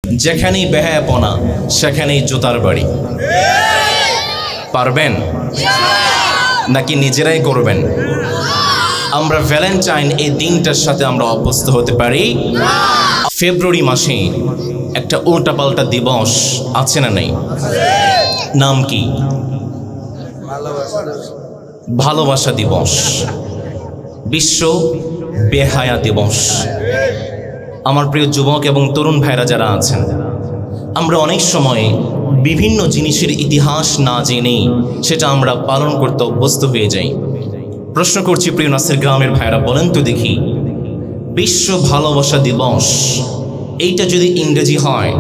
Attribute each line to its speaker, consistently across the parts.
Speaker 1: যেখানেই বেহায়াপনা সেখানেই জুতার বাড়ি। পারবেন নাকি নিজেরাই করবেন? আমরা ভ্যালেন্টাইন এই দিনটার সাথে আমরা অভ্যস্ত হতে পারি। ফেব্রুয়ারি মাসে একটা উল্টাপাল্টা দিবস আছে না নেই? নাম কি? ভালোবাসা দিবস, বিশ্ব বেহায়া দিবস। আমার প্রিয় যুবক এবং তরুণ ভাইরা যারা আছেন, আমরা অনেক সময় বিভিন্ন জিনিসের ইতিহাস না জেনেই সেটা আমরা পালন করতে অভ্যস্ত হয়ে যাই। প্রশ্ন করছি প্রিয় নাসির গ্রামের ভাইরা, বলেন তো দেখি, বিশ্ব ভালোবাসা দিবস এইটা যদি ইংরেজি হয়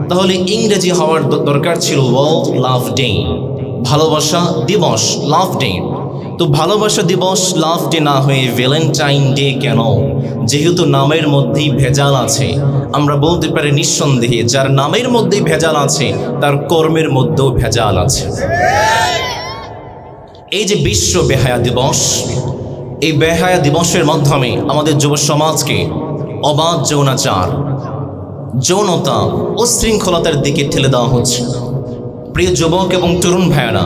Speaker 1: তাহলে ইংরেজি হওয়ার দরকার ছিল ওয়ার্ল্ড লাভ ডে, ভালোবাসা দিবস, লাভ ডে। তো ভালোবাসা দিবস লাভ ডে না হয়ে ভ্যালেন্টাইন ডে কেন? যেহেতু নামের মধ্যেই ভেজাল আছে, আমরা বলতে পারি নিঃসন্দেহে যার নামের মধ্যেই ভেজাল আছে তার কর্মের মধ্যেও ভেজাল আছে। এই যে বিশ্ব বেহায়া দিবস, এই বেহায়া দিবসের মাধ্যমে আমাদের যুব সমাজকে অবাধ যৌনাচার, যৌনতা ও শৃঙ্খলতার দিকে ঠেলে দেওয়া হচ্ছে। প্রিয় যুবক এবং তরুণ ভাইয়েরা,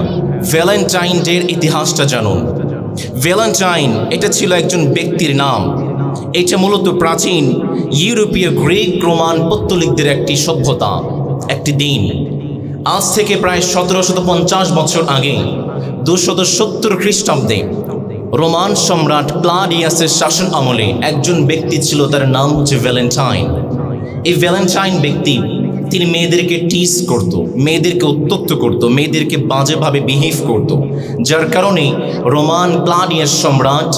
Speaker 1: ভ্যালেন্টাইন ডের ইতিহাসটা জানুন। ভ্যালেন্টাইন এটা ছিল একজন ব্যক্তির নাম। এটা মূলত প্রাচীন ইউরোপীয়, গ্রিক, রোমান, পত্তলিকদের একটি সভ্যতা, একটি দিন। আজ থেকে প্রায় 1750 বছর আগে 270 খ্রিস্টাব্দে রোমান সম্রাট ক্লাডিয়াসের শাসন আমলে একজন ব্যক্তি ছিল, তার নাম হচ্ছে ভ্যালেন্টাইন। এই ভ্যালেন্টাইন ব্যক্তি তিনি মেয়েদেরকে টিজ করত, মেয়েদেরকে উত্ত্যক্ত করত, মেয়েদেরকে বাজেভাবে বিহেভ করত, যার কারণে রোমান ক্লাডিয়াস সম্রাট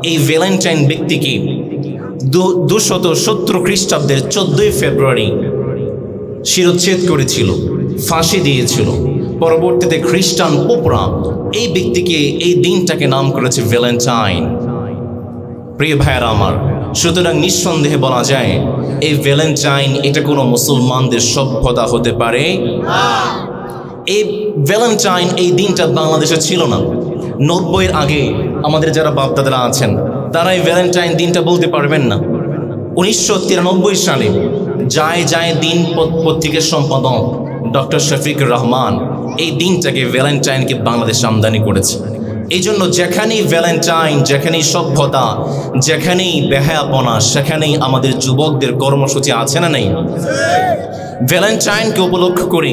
Speaker 1: এই ভ্যালেন্টাইন ব্যক্তিকে 270 খ্রিস্টাব্দের 14 ফেব্রুয়ারি শিরচ্ছেদ করেছিল, ফাঁসি দিয়েছিল। পরবর্তীতে খ্রিস্টান পোপরা এই ব্যক্তিকে, এই দিনটাকে নাম করেছে ভ্যালেন্টাইন। প্রিয় ভাইয়েরা আমার, সুতরাং নিঃসন্দেহে বলা যায় এই ভ্যালেন্টাইন এটা কোনো মুসলমানদের সভ্যতা হতে পারে না। এই ভ্যালেন্টাইন এই দিনটা বাংলাদেশে ছিল না। 90-এর আগে আমাদের যারা বাপদাদারা আছেন তারা এই ভ্যালেন্টাইন দিনটা বলতে পারবেন না। 1993 সালে যায় যায় দিন পত্রিকার সম্পাদক ডক্টর শফিকুর রহমান এই দিনটাকে ভ্যালেন্টাইনকে বাংলাদেশে আমদানি করেছে। এই জন্য যেখানেই ভ্যালেন্টাইন, যেখানেই সভ্যতা, যেখানেই বেহায়াপনা, সেখানেই আমাদের যুবকদের কর্মসূচি আছে না নেই? ভ্যালেন্টাইনকে উপলক্ষ করে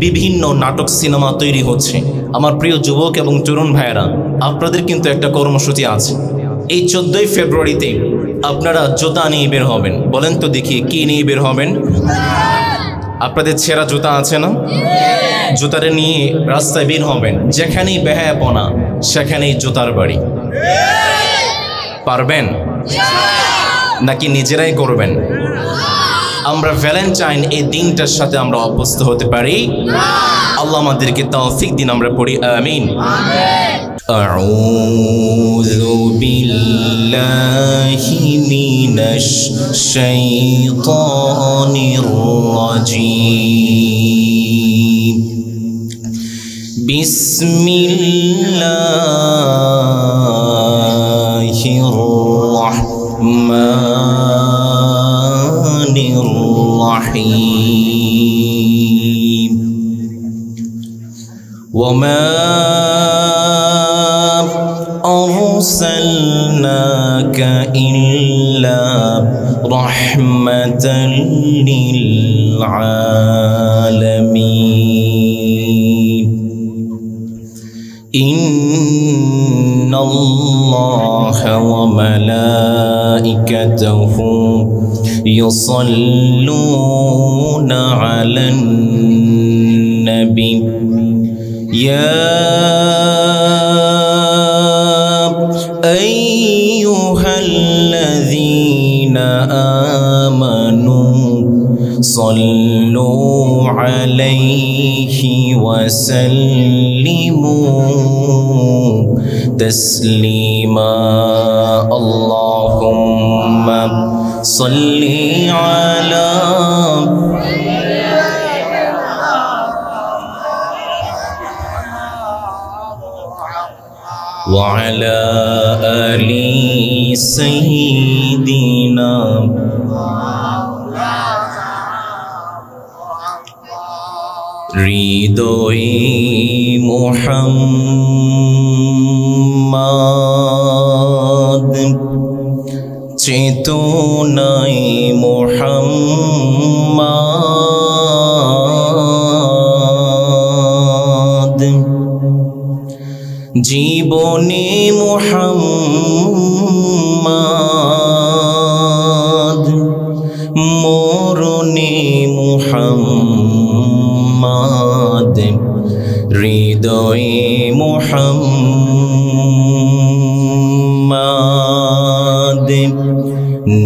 Speaker 1: বিভিন্ন নাটক, সিনেমা তৈরি হচ্ছে। আমার প্রিয় যুবক এবং তরুণ ভাইয়েরা, আপনাদের কিন্তু একটা কর্মসূচি আছে। এই 14 ফেব্রুয়ারিতে আপনারা জুতা নিয়ে বের হবেন। বলেন তো দেখি, কি নিয়ে বের হবেন? আপনাদের ছেঁড়া জুতা আছে না? জুতারে নিয়ে রাস্তায় বের হবেন। যেখানেই বেহায়াপনা সেখানেই জুতার বাড়ি। পারবেন নাকি নিজেরাই করবেন? আমরা ভ্যালেন্টাইন এই দিনটার সাথে আমরা অভ্যস্ত হতে পারি। আল্লাহ আমাদেরকে তৌফিক দিন, আমরা পড়ি আমিন। আউযু বিল্লাহি মিনাশ শাইতানির রাজীম। বিসমিল্লাহির রাহমানির রাহিম। ওয়ামা আরসালনাকা ইল্লা রাহমাতাল লিল আলামিন। ইন্নাল্লাহা ওয়া মালাইকাতাহু ইউসাল্লুনা আলান নবী ইয়া আইয়ুহাল্লাযীনা আমানু সাল্লু আলাইহি ওয়া সাল্লিমু তাসলিমা। আল্লাহুম্মা সাল্লি আলা ওয়া আলা আলি সাইয়্যিদিনা হৃদয়ে মুহাম্মাদ চেতনায় মুহাম্মাদ জীবনে মুহাম্মাদ মরণে মুহাম্মাদ হৃদয়ে মুহাম্মাদ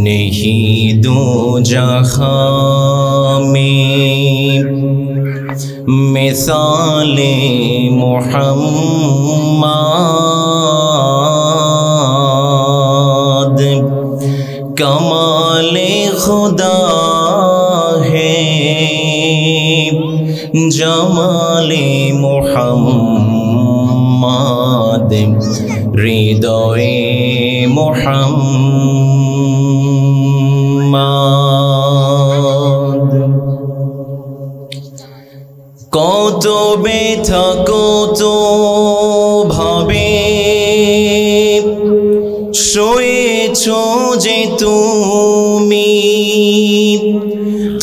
Speaker 1: নেহি দো জাহাঁ में मिसाले मुहम्मद कमाले खुदा है जमाले मुहम्मद हृदये मुहम्मद কত ব্যথা কত ভাবে সয়েছ যে তুমি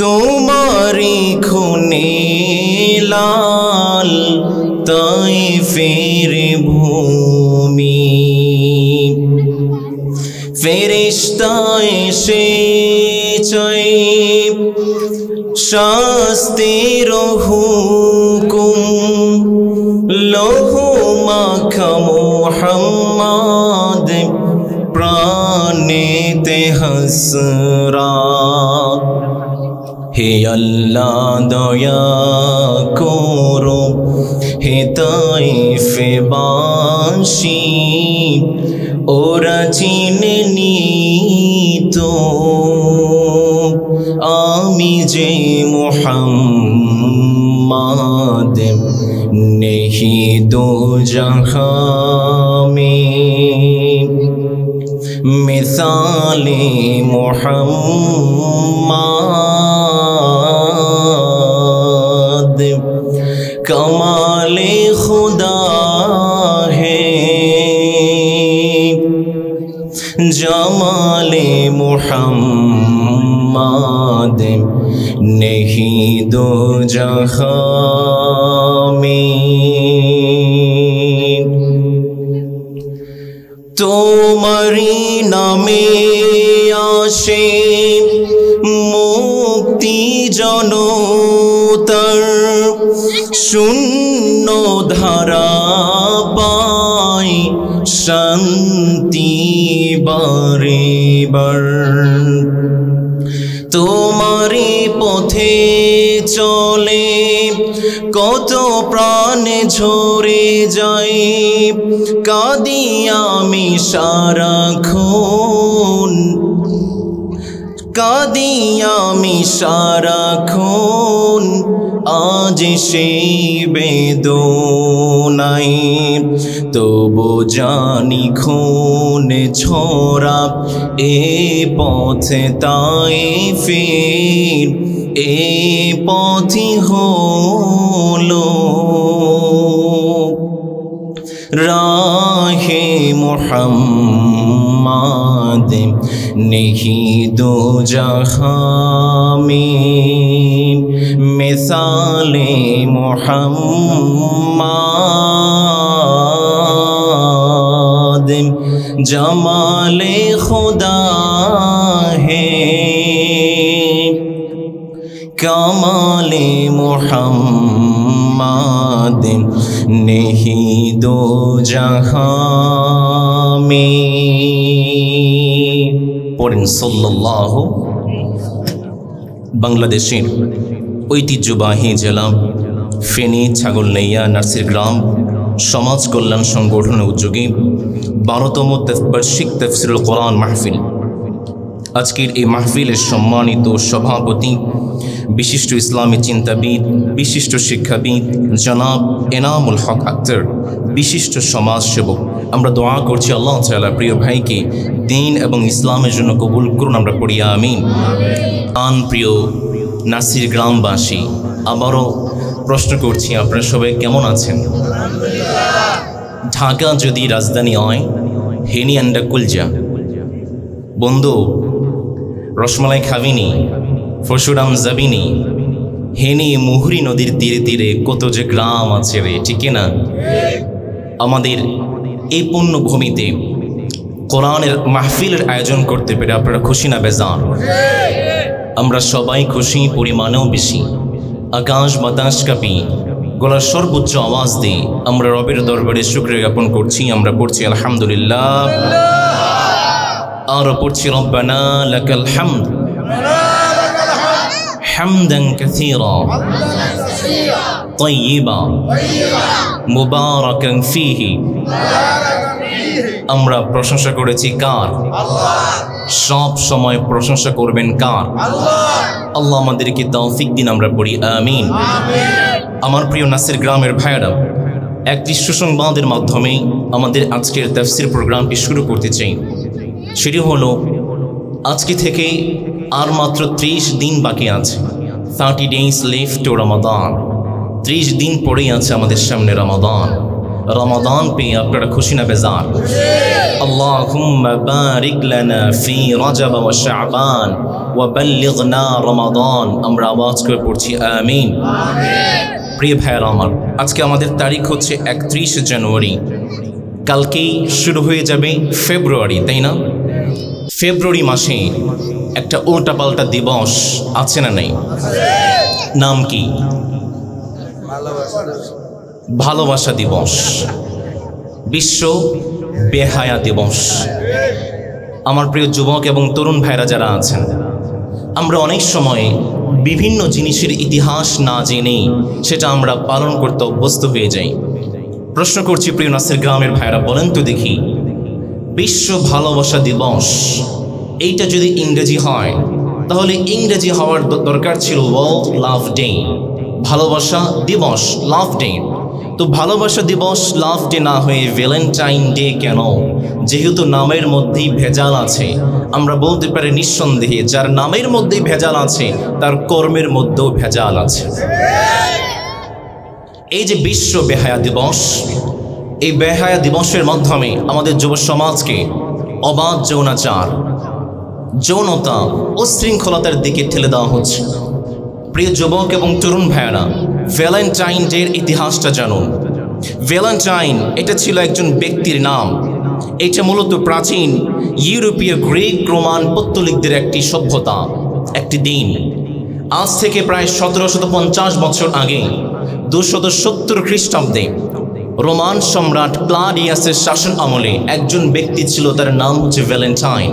Speaker 1: তোমারি খুনে লাল তাইফের ভূমি ফেরেশতা এসে চাই শাস্তির হুকুম লহু মাখা মুহাম্মদ প্রাণেতে হাসরাত হে আল্লাহ দয়া করো হে তাইফবাসী ওরা চিনেনি তো আমি যে মুহাম্মদ নেহি দো জাহাঁ में मिसाले मुहम्मद कमाले खुदा है जमाले मुहम्मद नहीं दो जहां में तुम्हारी नामे आशे मुक्ति जनोतर शून्य धारा पाई शांति बारे बार তোমারি পথে চলে কত প্রাণে ঝরে যাই কাঁদি আমি সারাক্ষণ কাঁদি আমি সারাক্ষণ আজ সেই বেদনাই তবু জানি খুন ছোড়া এ পথে তাইফের এ পথই হলো রাহে মুহাম্মদ নেহি দো জাহাঁ में मिसाले मुहम्मद जमाले खुदा है कमाले मुहम्मद नहीं दो जहां में পড়েন সাল্লাল্লাহু। বাংলাদেশের ঐতিহ্যবাহী জেলা ফেনী ছাগলনাইয়া নার্সির গ্রাম সমাজ কল্যাণ সংগঠনের উদ্যোগে 12তম বার্ষিক তাফসীরুল কোরআন মাহফিল। আজকের এই মাহফিলের সম্মানিত সভাপতি বিশিষ্ট ইসলামী চিন্তাবিদ বিশিষ্ট শিক্ষাবিদ জনাব এনামুল হক আক্তার, বিশিষ্ট সমাজসেবক। আমরা দোয়া করছি আল্লাহ তাআলা প্রিয় ভাইকে দ্বীন এবং ইসলামের জন্য কবুল করুন, আমরা পড়ি আমিন। প্রিয় নাসির গ্রামবাসী, আবারও প্রশ্ন করছি আপনারা সবাই কেমন আছেন? ঢাকা যদি রাজধানী হয় হেনি আন্ডা কুলজা। বন্ধু রসমালাই খাবিনি, পরশুরাম যাবিনি, হেনি মুহুরী নদীর তীরে তীরে কত যে গ্রাম আছে রে, ঠিক না? আমাদের এই পুণ্যভূমিতে কোরআনের মাহফিলের আয়োজন করতে পেরে আপনারা খুশি না বেজার? আমরা সবাই খুশি, পরিমাণেও বেশি। আকাশ বাতাস কাঁপি, গলার সর্বোচ্চ আওয়াজ দিয়ে আমরা রবের দরবারে শুকরিয়া জ্ঞাপন করছি। আমরা পড়ছি আলহামদুলিল্লাহ, আর পড়ছি রব্বানা লাকাল হামদ হামদান কাসীরা তাইয়্যিবা মুবারাকান ফীহি। আমরা প্রশংসা করেছি কার? সব সময় প্রশংসা করবেন কার? আল্লাহ আমাদেরকে তৌফিক দিন। আমরা পড়ি আমিন। আমার প্রিয় নাসির গ্রামের ভাইয়েরা, একটি সুসংবাদের মাধ্যমে আমাদের আজকের তাফসীর প্রোগ্রামটি শুরু করতে চাই। সেটি হলো আজকে থেকে আর মাত্র 30 দিন বাকি আছে। 30 days left to রমাদান। 30 দিন পরেই আছে আমাদের সামনে রমাদান। রমাদান পেয়ে আপনারা খুশি না বেজার? আল্লাহুম্মা বারিক লানা ফি রজব ওয়া শাবান ওয়া বাল্লিগনা রমাদান। আমরা আওয়াজ করে পড়ছি আমিন। প্রিয় ভাইয়েরা আমার, আজকে আমাদের তারিখ হচ্ছে 31 জানুয়ারি। কালকেই শুরু হয়ে যাবে ফেব্রুয়ারি, তাই না? ফেব্রুয়ারি মাসে একটা উল্টাপাল্টা দিবস আছে না নেই? নাম কি? ভালোবাসা দিবস, বিশ্ব বেহায়া দিবস। আমার প্রিয় যুবক এবং তরুণ ভাইরা যারা আছেন, আমরা অনেক সময় বিভিন্ন জিনিসের ইতিহাস না জেনে সেটা আমরা পালন করতে অভ্যস্ত হয়ে যাই। প্রশ্ন করছি প্রিয় নাসির গ্রামের ভাইরা, বলেন তো দেখি, বিশ্ব ভালোবাসা দিবস এইটা যদি ইংরেজি হয় তাহলে ইংরেজি হওয়ার দরকার ছিল ওয়ার্ল্ড লাভ ডে, ভালোবাসা দিবস, লাভ ডে। তো ভালোবাসা দিবস লাভ ডে না হয়ে ভ্যালেন্টাইন ডে কেন? যেহেতু নামের মধ্যেই ভেজাল আছে, আমরা বলতে পারি নিঃসন্দেহে যার নামের মধ্যেই ভেজাল আছে তার কর্মের মধ্যেও ভেজাল আছে। এই যে বিশ্ব বেহায়া দিবস, এই বেহায়া দিবসের মাধ্যমে আমাদের যুব সমাজকে অবাধ যৌনাচার, যৌনতা ও শৃঙ্খলতার দিকে ঠেলে দেওয়া হচ্ছে। প্রিয় যুবক এবং তরুণ ভাইয়েরা, ভ্যালেন্টাইন ডের ইতিহাসটা জানুন। ভ্যালেন্টাইন এটা ছিল একজন ব্যক্তির নাম। এটা মূলত প্রাচীন ইউরোপীয়, গ্রিক, রোমান, পত্তলিকদের একটি সভ্যতা, একটি দিন। আজ থেকে প্রায় 1750 বছর আগে 270 খ্রিস্টাব্দে রোমান সম্রাট ক্লাডিয়াসের শাসন আমলে একজন ব্যক্তি ছিল, তার নাম হচ্ছে ভ্যালেন্টাইন।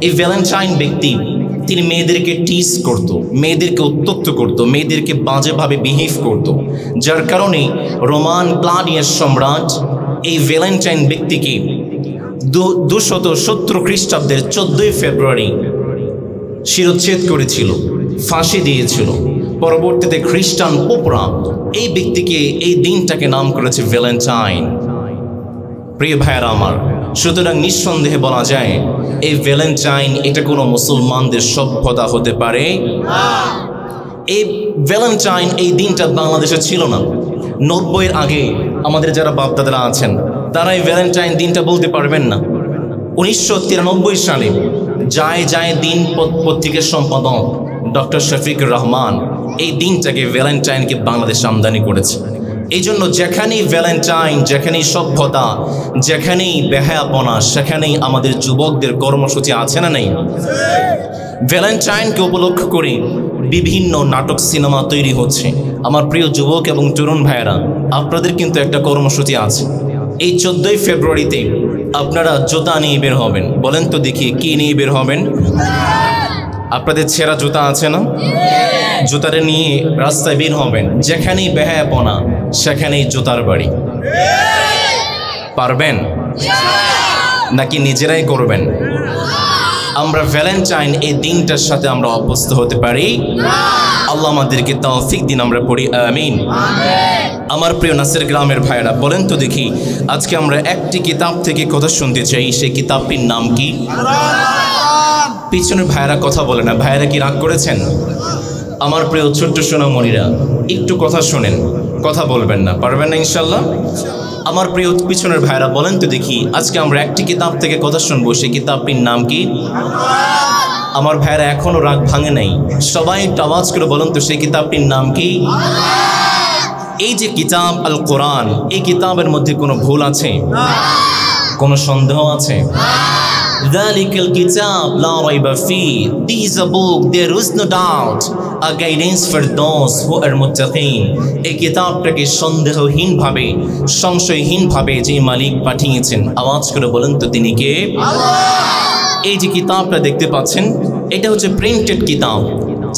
Speaker 1: এই ভ্যালেন্টাইন ব্যক্তি তিনি মেয়েদেরকে টিজ করত, মেয়েদেরকে উত্ত্যক্ত করত, মেয়েদেরকে বাজেভাবে বিহেভ করত, যার কারণে রোমান ক্লাডিয়াস সম্রাট এই ভ্যালেন্টাইন ব্যক্তিকে 270 খ্রিস্টাব্দের 14 ফেব্রুয়ারি শিরচ্ছেদ করেছিল, ফাঁসি দিয়েছিল। পরবর্তীতে খ্রিস্টান পোপরা এই ব্যক্তিকে, এই দিনটাকে নাম করেছে ভ্যালেন্টাইন। প্রিয় ভাইয়েরা আমার, সুতরাং নিঃসন্দেহে বলা যায় এই ভ্যালেন্টাইন এটা কোনো মুসলমানদের সভ্যতা হতে পারে না। এই ভ্যালেন্টাইন এই দিনটা বাংলাদেশে ছিল না। 90-এর আগে আমাদের যারা বাপদাদারা আছেন তারা এই ভ্যালেন্টাইন দিনটা বলতে পারবেন না। 1993 সালে যায় যায় দিন পত্রিকার সম্পাদক ডক্টর শফিকুর রহমান এই দিনটাকে ভ্যালেন্টাইনকে বাংলাদেশে আমদানি করেছে। এই জন্য যেখানেই ভ্যালেন্টাইন, যেখানেই সভ্যতা, যেখানেই বেহায়াপনা, সেখানেই আমাদের যুবকদের কর্মসূচি আছে না নেই? ভ্যালেন্টাইনকে উপলক্ষ করে বিভিন্ন নাটক, সিনেমা তৈরি হচ্ছে। আমার প্রিয় যুবক এবং তরুণ ভাইয়েরা, আপনাদের কিন্তু একটা কর্মসূচি আছে। এই 14 ফেব্রুয়ারিতে আপনারা জুতা নিয়ে বের হবেন। বলেন তো দেখি, কি নিয়ে বের হবেন? আপনাদের ছেঁড়া জুতা আছে না? জুতারে নিয়ে রাস্তায় বের হবেন। যেখানেই বেহায়াপনা সেখানেই জুতার বাড়ি। পারবেন নাকি নিজেরাই করবেন? আমরা ভ্যালেন্টাইন এই দিনটার সাথে আমরা অভ্যস্ত হতে পারি। আল্লাহ আমাদেরকে তৌফিক দিন। আমরা পড়ি আমিন। আমার প্রিয় নাসির গ্রামের ভাইয়েরা, বলেন তো দেখি, আজকে আমরা একটি কিতাব থেকে কথা শুনতে চাই। সেই কিতাবটির নাম কি? পিছনের ভাইয়েরা কথা বলে না। ভাইয়েরা কি রাগ করেছেন? আমার প্রিয় ছোট্ট সোনামণিরা, একটু কথা শোনেন, কথা বলবেন না, পারবেন না ইনশাল্লাহ? আমার প্রিয় পিছনের ভাইরা বলেন তো দেখি, আজকে আমরা একটি কিতাব থেকে কথা শুনবো, সেই কিতাবটির নাম কি? আমার ভাইরা এখনো রাগ ভাঙে নাই, সবাই একটু আওয়াজ করে বলেন তো সেই কিতাবটির নাম কি? এই যে কিতাব আল কোরআন, এই কিতাবের মধ্যে কোনো ভুল আছে? কোনো সন্দেহ আছে? যালিকাল কিতাব লা রাইবা ফীহ, this is a book there is no doubt, a guidance for those who are muttaqin। এই কিতাবটাকে সন্দেহহীনভাবে, সংশয়হীনভাবে যে মালিক পাঠিয়েছেন, আওয়াজ করে বলেন তো তিনি কে? আল্লাহ। এই যে কিতাবটা দেখতে পাচ্ছেন, এটা হচ্ছে প্রিন্টেড কিতাব,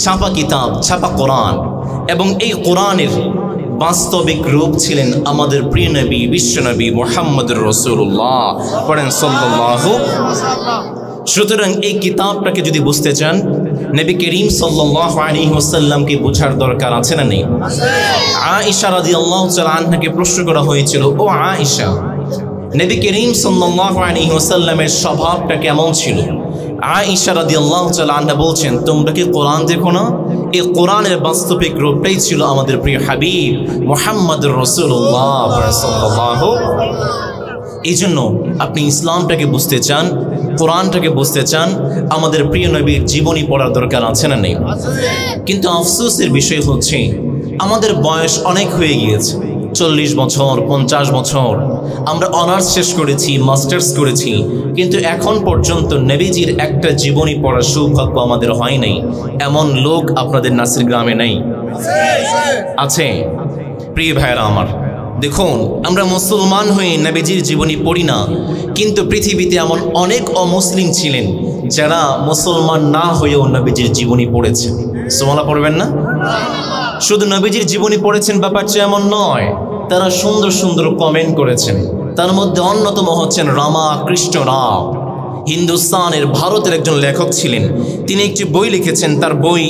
Speaker 1: ছাপা কিতাব, ছাপা কোরআন। এবং এই কোরআনের বাস্তবিক রূপ ছিলেন আমাদের প্রিয় নবী, বিশ্বনবী মুহাম্মদুর রাসূলুল্লাহ, পড়েন সাল্লাল্লাহু। সুতরাং এই কিতাবটাকে যদি বুঝতে চান, নবী করিম সাল্লাল্লাহু আলাইহি ওয়াসাল্লামকে বোঝার দরকার আছে না নেই? আয়েশা রাদিয়াল্লাহু তাআলা আনহাকে প্রশ্ন করা হয়েছিল, ও আয়েশা, নবী করিম সাল্লাল্লাহু আলাইহি ওয়াসাল্লামের স্বভাবটা কেমন ছিল? আয়েশা রাদিয়াল্লাহু তাআলা আনহা বলছেন, তোমরা কি কোরআন দেখো না? এই কোরআনের বাস্তবিক রূপটাই ছিল আমাদের প্রিয় হাবিব মুহাম্মদুর রাসূলুল্লাহ সাল্লাল্লাহু। এই জন্য আপনি ইসলামটাকে বুঝতে চান, কোরআনটাকে বুঝতে চান, আমাদের প্রিয় নবীর জীবনী পড়ার দরকার আছে না নেই? কিন্তু আফসোসের বিষয় হচ্ছে আমাদের বয়স অনেক হয়ে গিয়েছে, 40 বছর, 50 বছর, আমরা অনার্স শেষ করেছি, মাস্টার্স করেছি, কিন্তু এখন পর্যন্ত নবীজির একটা জীবনী পড়ার সৌভাগ্য আমাদের হয় নাই। এমন লোক আপনাদের নাসির গ্রামে নেই? আছে? প্রিয় ভাইরা আমার, দেখুন, আমরা মুসলমান হয়ে নবীজির জীবনী পড়ি না, কিন্তু পৃথিবীতে এমন অনেক অমুসলিম ছিলেন যারা মুসলমান না হয়েও নবীজির জীবনী পড়েছেন। সুবহানাল্লাহ পড়বেন না? শুধু নবীজির জীবনী পড়েছেন ব্যাপারটা এমন নয়, তারা সুন্দর সুন্দর কমেন্ট করেছেন। তার মধ্যে অন্যতম হচ্ছেন রামাকৃষ্ণ রাও, হিন্দুস্তানের, ভারতের একজন লেখক ছিলেন। তিনি একটি বই লিখেছেন, তার বই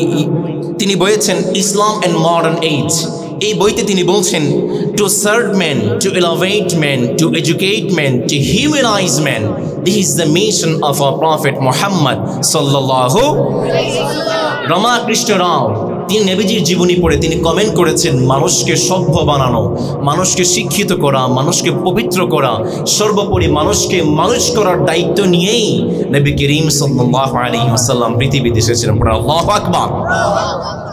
Speaker 1: তিনি বলেছেন ইসলাম অ্যান্ড মডার্ন এজ। এই বইতে তিনি বলছেন, to serve man, to elevate man, to educate man, to humanize man, this is the mission of our prophet Muhammad সাল্লাল্লাহু। রামাকৃষ্ণ রাও তিনি নবীজির জীবনী পড়ে তিনি কমেন্ট করেছেন, মানুষকে সভ্য বানানো, মানুষকে শিক্ষিত করা, মানুষকে পবিত্র করা, সর্বোপরি মানুষকে মানুষ করার দায়িত্ব নিয়েই নবী করিম সাল্লাল্লাহু আলাইহি ওয়াসাল্লাম পৃথিবীতে এসেছিলেন। আল্লাহু আকবার।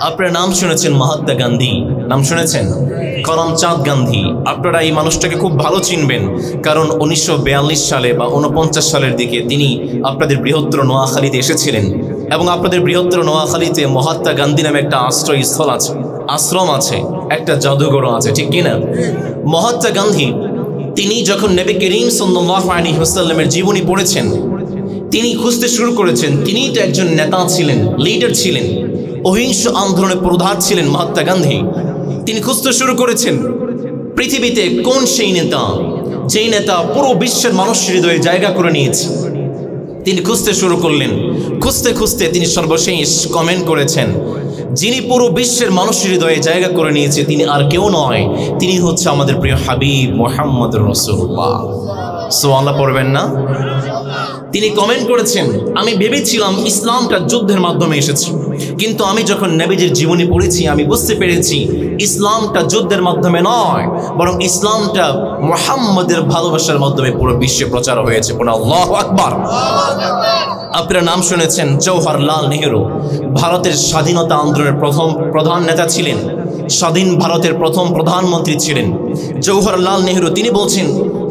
Speaker 1: আপনারা নাম শুনেছেন মহাত্মা গান্ধী, নাম শুনেছেন করমচাঁদ গান্ধী। আপনারা এই মানুষটাকে খুব ভালো চিনবেন, কারণ 1942 সালে বা 49 সালের দিকে তিনি আপনাদের বৃহত্তর নোয়াখালীতে এসেছিলেন। এবং আপনাদের বৃহত্তর নোয়াখালীতে মহাত্মা গান্ধী নামে একটা আশ্রয়স্থল আছে, আশ্রম আছে, একটা জাদুঘরও আছে, ঠিক কিনা? মহাত্মা গান্ধী তিনি যখন নবী করিম সাল্লাল্লাহু আলাইহি ওয়াসাল্লামের জীবনী পড়েছেন, তিনি খুঁজতে শুরু করেছেন। তিনি তো একজন নেতা ছিলেন, লিডার ছিলেন, অহিংস আন্দোলনের প্রধান ছিলেন মহাত্মা গান্ধী। তিনি খুঁজতে শুরু করেছেন পৃথিবীতে কোন সেই নেতা, যেই নেতা পুরো বিশ্বের মানুষের হৃদয়ে জায়গা করে নিয়েছে। তিনি খুঁজতে শুরু করলেন, খুঁজতে খুঁজতে তিনি সর্বশেষ কমেন্ট করেছেন, যিনি পুরো বিশ্বের মানুষের হৃদয়ে জায়গা করে নিয়েছে তিনি আর কেউ নয়, তিনি হচ্ছে আমাদের প্রিয় হাবিব মুহাম্মদুর রাসূলুল্লাহ। সুবহানাল্লাহ পড়বেন না? তিনি কমেন্ট করেছেন, আমি ভেবেছিলাম ইসলামটা যুদ্ধের মাধ্যমে এসেছে, কিন্তু আমি যখন নবীজির জীবনী পড়েছি আমি বুঝতে পেরেছি ইসলামটা যুদ্ধের মাধ্যমে নয়, বরং ইসলামটা মুহাম্মদের ভালোবাসার মাধ্যমে পুরো বিশ্বে প্রচার হয়েছে। আল্লাহু আকবার। আপনারা নাম শুনেছেন জওহরলাল নেহেরু, ভারতের স্বাধীনতা আন্দোলনের প্রথম প্রধান নেতা ছিলেন, স্বাধীন ভারতের প্রথম প্রধানমন্ত্রী ছিলেন জওহরলাল নেহেরু। তিনি বলছেন,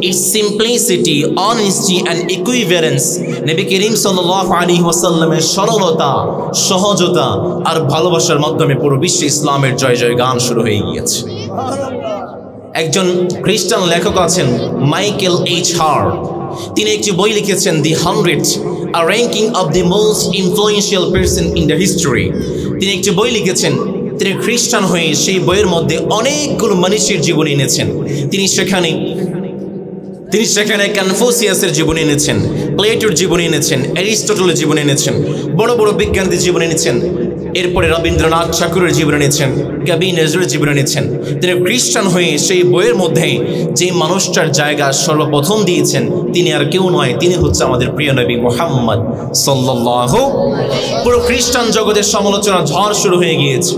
Speaker 1: it's simplicity, honesty and equivalence. Nabi Karim সাল্লাল্লাহু আলাইহি ওয়াসাল্লামের সরলতা, সহজতা আর ভালোবাসার মাধ্যমে পুরো বিশ্বে ইসলামের জয় জয় গান শুরু হয়ে গিয়েছে। একজন খ্রিস্টান লেখক আছেন মাইকেল এইচ হার্ট, তিনি একটি বই লিখেছেন, দি 100, a ranking of the most influential person in the history। তিনি একটি বই লিখেছেন, তিনি খ্রিস্টান হয়ে সেই বইয়ের মধ্যে অনেকগুলো মানুষের জীবনী এনেছেন। তিনি সেখানে তিনি সেখানে কনফুসিয়াসের জীবনী এনেছেন, প্লেটোর জীবনী এনেছেন, অ্যারিস্টটলের জীবনী এনেছেন, বড় বড় বিজ্ঞানীদের জীবনী এনেছেন। এরপরে রবীন্দ্রনাথ ঠাকুরের জীবনী এনেছেন, কবি নজরুলের জীবনী এনেছেন। তিনি খ্রিস্টান হয়ে সেই বইয়ের মধ্যে যে মানুষটার জায়গা সর্বপ্রথম দিয়েছেন তিনি আর কেউ নয়, তিনি হচ্ছে আমাদের প্রিয় নবী মুহাম্মদ সাল্লাল্লাহু। পুরো খ্রিস্টান জগতের সমালোচনা ঝড় শুরু হয়ে গিয়েছে।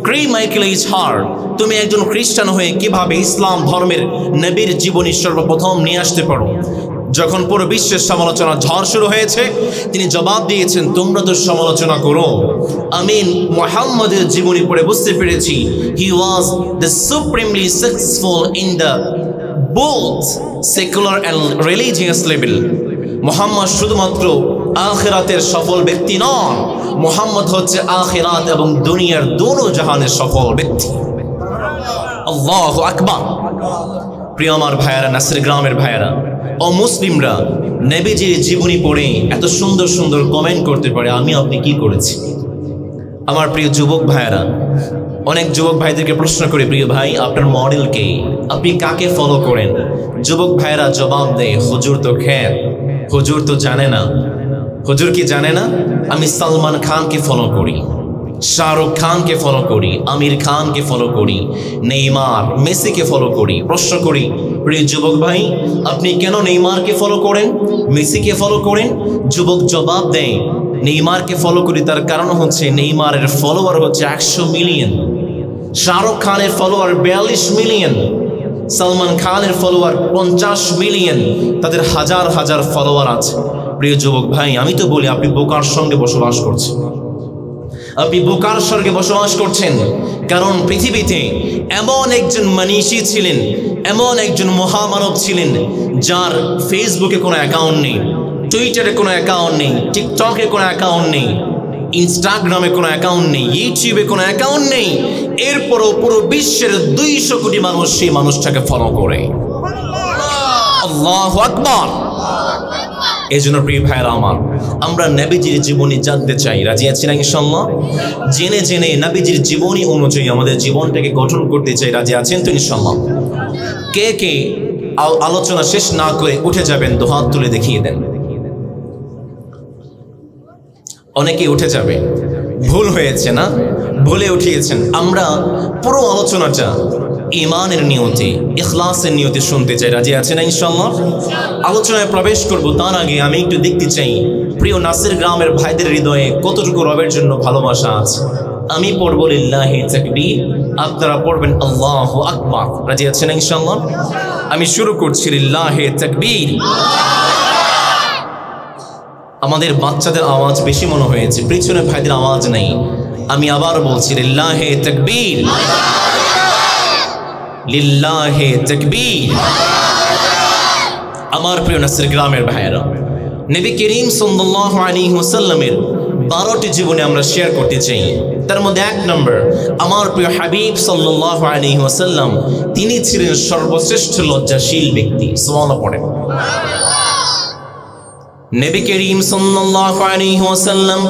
Speaker 1: ক্রে মাইকেল এইচ হার্ট, তুমি একজন খ্রিস্টান হয়ে কিভাবে ইসলাম ধর্মের নবীর জীবনী সর্বপ্রথম নিয়ে আসতে পারো? যখন পুরো বিশ্বের সমালোচনা ঝড় শুরু হয়েছে তিনি জবাব দিয়েছেন, তোমরা তো সমালোচনা করো, আমি মুহাম্মদের জীবনী পড়ে বুঝতে পেরেছি he was the supremely successful in the both secular and religious level. Muhammad শুধুমাত্র আখিরাতের সফল ব্যক্তি নন, মুহাম্মদ হচ্ছে আখিরাত এবং দুনিয়ার দোনো জাহানের সফল ব্যক্তি। আল্লাহু আকবার। প্রিয় আমার ভাইয়েরা, নাসির গ্রামের ভাইয়েরা, অমুসলিমরা নবীজির জীবনী পড়ে এত সুন্দর সুন্দর কমেন্ট করতে পারে, আমি আপনি কি করেছি? আমার প্রিয় যুবক ভাইয়েরা, অনেক যুবক ভাইদেরকে প্রশ্ন করে, প্রিয় ভাই আপনার মডেল কে, আপনি কাকে ফলো করেন? যুবক ভাইয়েরা জবাব দেয়, হুজুর তো খের, হুজুর তো জানে না। হুজুর কি জানে না? আমি সালমান খানকে ফলো করি, শাহরুখ খানকে ফলো করি, আমির খানকে ফলো করি, নেইমার মেসিকে ফলো করি। প্রশ্ন করি, প্রিয় যুবক ভাই আপনি কেন নেইমারকে ফলো করেন, মেসিকে ফলো করেন? যুবক জবাব দেয়, নেইমারকে ফলো করি তার কারণ হচ্ছে নেইমারের ফলোয়ার হচ্ছে 100 মিলিয়ন, শাহরুখ খানের ফলোয়ার 42 মিলিয়ন, সালমান খানের ফলোয়ার 50 মিলিয়ন, তাদের হাজার হাজার ফলোয়ার আছে। প্রিয় যুবক ভাই আমি তো বলি আপনি বোকার সঙ্গে বসবাস করছেন, আপনি বোকার স্বর্গে বসবাস করছেন। কারণ পৃথিবীতে এমন একজন মনীষী ছিলেন, এমন একজন মহামানব ছিলেন যার ফেসবুকে কোনো অ্যাকাউন্ট নেই, টুইটারে কোনো অ্যাকাউন্ট নেই, টিকটকে কোনো অ্যাকাউন্ট নেই, ইনস্টাগ্রামে কোনো অ্যাকাউন্ট নেই, ইউটিউবে কোনো অ্যাকাউন্ট নেই, এরপরও পুরো বিশ্বের 200 কোটি মানুষ সেই মানুষটাকে ফলো করে। আল্লাহু আকবার। এই জন্য প্রিয় ভাইয়েরা আমার, আমরা নবীজির জীবনী জানতে চাই, রাজি আছি না ইনশাআল্লাহ? জেনে জেনে নবীজির জীবনী অনুযায়ী আমাদের জীবনটাকে গঠন করতে চাই, রাজি আছেন তো ইনশাআল্লাহ? কে কে আলোচনা শেষ না করে উঠে যাবেন, দুহাত তুলে দেখিয়ে দেন। অনেকে উঠে যাবে, ভুল হয়েছে না, ভুলে উঠিয়েছেন। আমরা পুরো আলোচনাটা ইমানের নিয়তে, ইখলাসের নিয়তে শুনতে চাই, রাজি আছে না ইনশাআল্লাহ? আলোচনায় প্রবেশ করব তার আগে আমি একটু দেখতে চাই প্রিয় নাসির গ্রামের ভাইদের হৃদয়ে কতটুকু রবের জন্য ভালোবাসা আছে। আমি পড়ব লিল্লাহি তাকবীর, আপনারা পড়বেন আল্লাহু আকবার, রাজি আছে না ইনশাআল্লাহ? আমি শুরু করছি লিল্লাহি তাকবীর। আমাদের বাচ্চাদের আওয়াজ বেশি মনে হয়েছে, পিছনে ভাইদের আওয়াজ নেই। আমি আবার বলছি লিল্লাহি তাকবীর, লিল্লাহি তাকবীর। আমার প্রিয় নাসির গ্রামের ভাইয়েরা, নবী করিম সাল্লাল্লাহু আলাইহি ওয়াসাল্লামের 12টি জীবনে আমরা শেয়ার করতে চাই। তার মধ্যে 1 নম্বর, আমার প্রিয় হাবিব সাল্লাল্লাহু আলাইহি ওয়াসাল্লাম তিনি ছিলেন সর্বশ্রেষ্ঠ লজ্জাশীল ব্যক্তি। সুবহানাল্লাহ পড়েন। নবী করিম সাল্লাল্লাহু আলাইহি ওয়াসাল্লাম,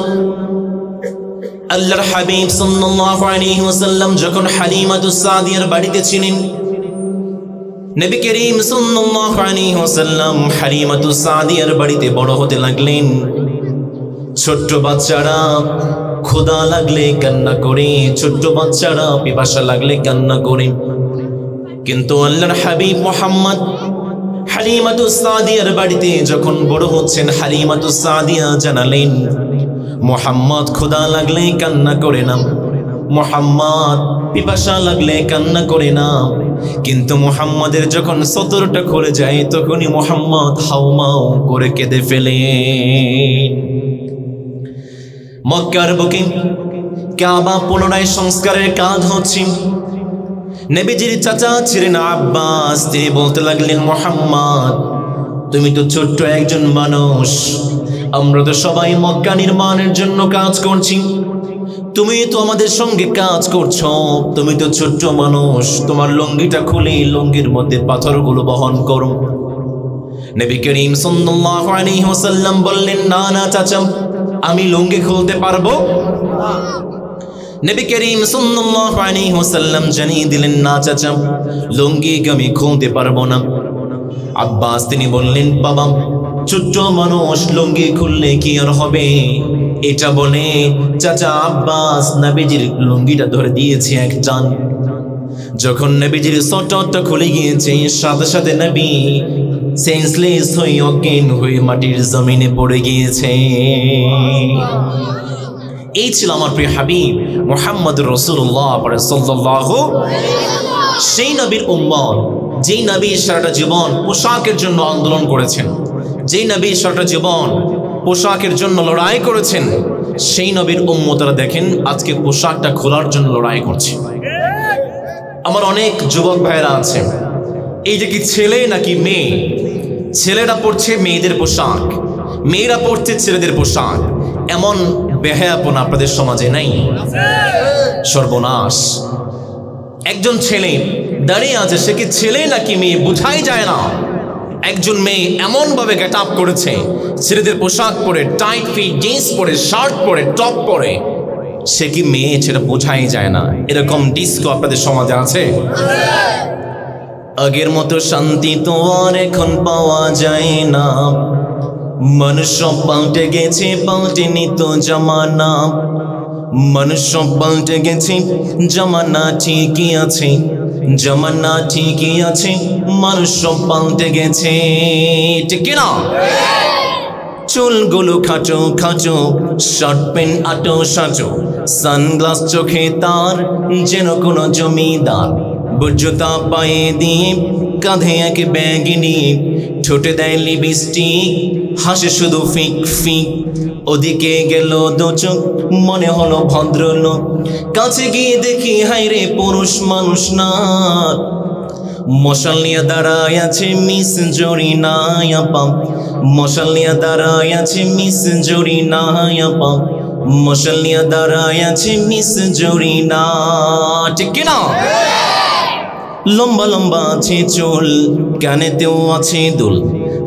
Speaker 1: আল্লাহর হাবিব সাল্লাল্লাহু আলাইহি ওয়াসাল্লাম যখন হালিমাতুস সাদিয়ার বাড়িতে ছিলেন, নবী করিম সাল্লাল্লাহু আলাইহি ওয়াসাল্লাম হালিমাতুস সাদিয়ার বাড়িতে বড় হতে লাগলেন। ছোট্ট বাচ্চারা ক্ষুধা লাগলে কান্না করে, ছোট্ট বাচ্চারা পিপাসা লাগলে কান্না করে, কিন্তু আল্লাহর হাবিব মুহাম্মদ হালিমাতুস সাদিয়ার বাড়িতে যখন বড় হচ্ছেন, হালিমাতুস সাদিয়া জানালেন মুহাম্মদ ক্ষুধা লাগলে কান্না করে না, মুহাম্মদ পিপাসা লাগলে কান্না করে না। কিন্তু মুহাম্মাদের যখন সতরটা খুলে যায় তখনই মুহাম্মদ হাউমাউ করে কেঁদে ফেলে। মক্কার বুকে কাবা পুনরায় সংস্কারের কাজ হচ্ছে। নবীজির চাচা ছিলেন আব্বাস, তিনি বলতে লাগলেন মুহাম্মদ তুমি তো ছোট্ট একজন মানুষ, আমরা তো সবাই মক্কা নির্মাণের জন্য কাজ করছি, তুমি তো আমাদের সঙ্গে কাজ করছো, তুমি তো ছোট্ট মানুষ, তোমার লুঙ্গিটা খুলে লুঙ্গির মধ্যে পাথরগুলো বহন করো। নবী করিম সাল্লাল্লাহু আলাইহি ওয়াসাল্লাম বললেন, না না চাচা, আমি লুঙ্গি খুলতে পারবো। নবী করিম সাল্লাল্লাহু আলাইহি ওয়াসাল্লাম জানিয়ে দিলেন, না চাচা, লুঙ্গি আমি খুলতে পারবো না। আব্বাস তিনি বললেন, বাবা ছোট্ট মানুষ লুঙ্গি খুললে কি আর হবে? এটা বলে চাচা আব্বাস নবীজির লুঙ্গিটা ধরে দিয়েছে এক টান। যখন নবীজির সটরটা খুলে গিয়েছে, সাথে সাথে নবী সেন্সলেস হয়ে অজ্ঞান হয়ে মাটির জমিনে পড়ে গিয়েছে। এই ছিল আমার প্রিয় হাবিব মুহাম্মদ রাসূলুল্লাহ সাল্লাল্লাহু সেই নবীর উম্মত, যেই নবী সারাটা জীবন পোশাকের জন্য আন্দোলন করেছেন, যেই নবী সারাটা জীবন পোশাকের জন্য লড়াই করেছেন, সেই নবীর উম্মতরা দেখেন আজকে পোশাকটা খোলার জন্য লড়াই করছে। আমার অনেক যুবক ভাইরা আছে, এই যে কি ছেলে নাকি মেয়ে, ছেলেরা পড়ছে মেয়েদের পোশাক, মেয়েরা পড়ছে ছেলেদের পোশাক, এমন বেহায়াপনা আপনাদের সমাজে নাই? সর্বনাশ। একজন ছেলে দাঁড়িয়ে আছে, সে কি ছেলে নাকি মেয়ে বোঝাই যায় না। একজন মেয়ে এমন ভাবে গেট আপ করেছে, ছেলেদের পোশাক পরে, টাইট ফিট জিন্স পরে, শার্ট পরে, টপ পরে, সে কি মেয়ে সেটা বোঝাই যায় না। এরকম ডিস্কো আপনাদের সমাজে আছে? আগের মতো শান্তি তো আর এখন পাওয়া যায় না, মানুষ সব পাল্টে গেছে, পাল্টেনি তো জামানা। মানুষ সব পাল্টে গেছে, জামানা ঠিকই আছে, জামানা ঠিকই আছে, মানুষ সব পাল্টে গেছে, ঠিক না? চুলগুলো খাটো খাটো, শার্ট প্যান্ট আটো সাঁচো, সানগ্লাস চোখে তার যেন কোনো জমিদার, বুঝতা পায়ে দিয়ে, কাঁধে এক ব্যাগ নিয়ে, ঠোঁটে দেয় লিপস্টিক, হাসে শুধু ফিক ফিক। ওদিকে গেল দু চোখ, মনে হলো ভদ্রলোক, কাছে গিয়ে দেখি হায়রে পুরুষ মানুষ না। মশাল নিয়ে দাঁড়ায় আছে মিস জরিনা আপা, মশাল নিয়ে দাঁড়ায় আছে মিস জরিনা আপা, মশাল নিয়ে দাঁড়ায় আছে মিস জরিনা, ঠিক কিনা? লম্বা লম্বা আছে চুল, কানেতেও আছে দুল,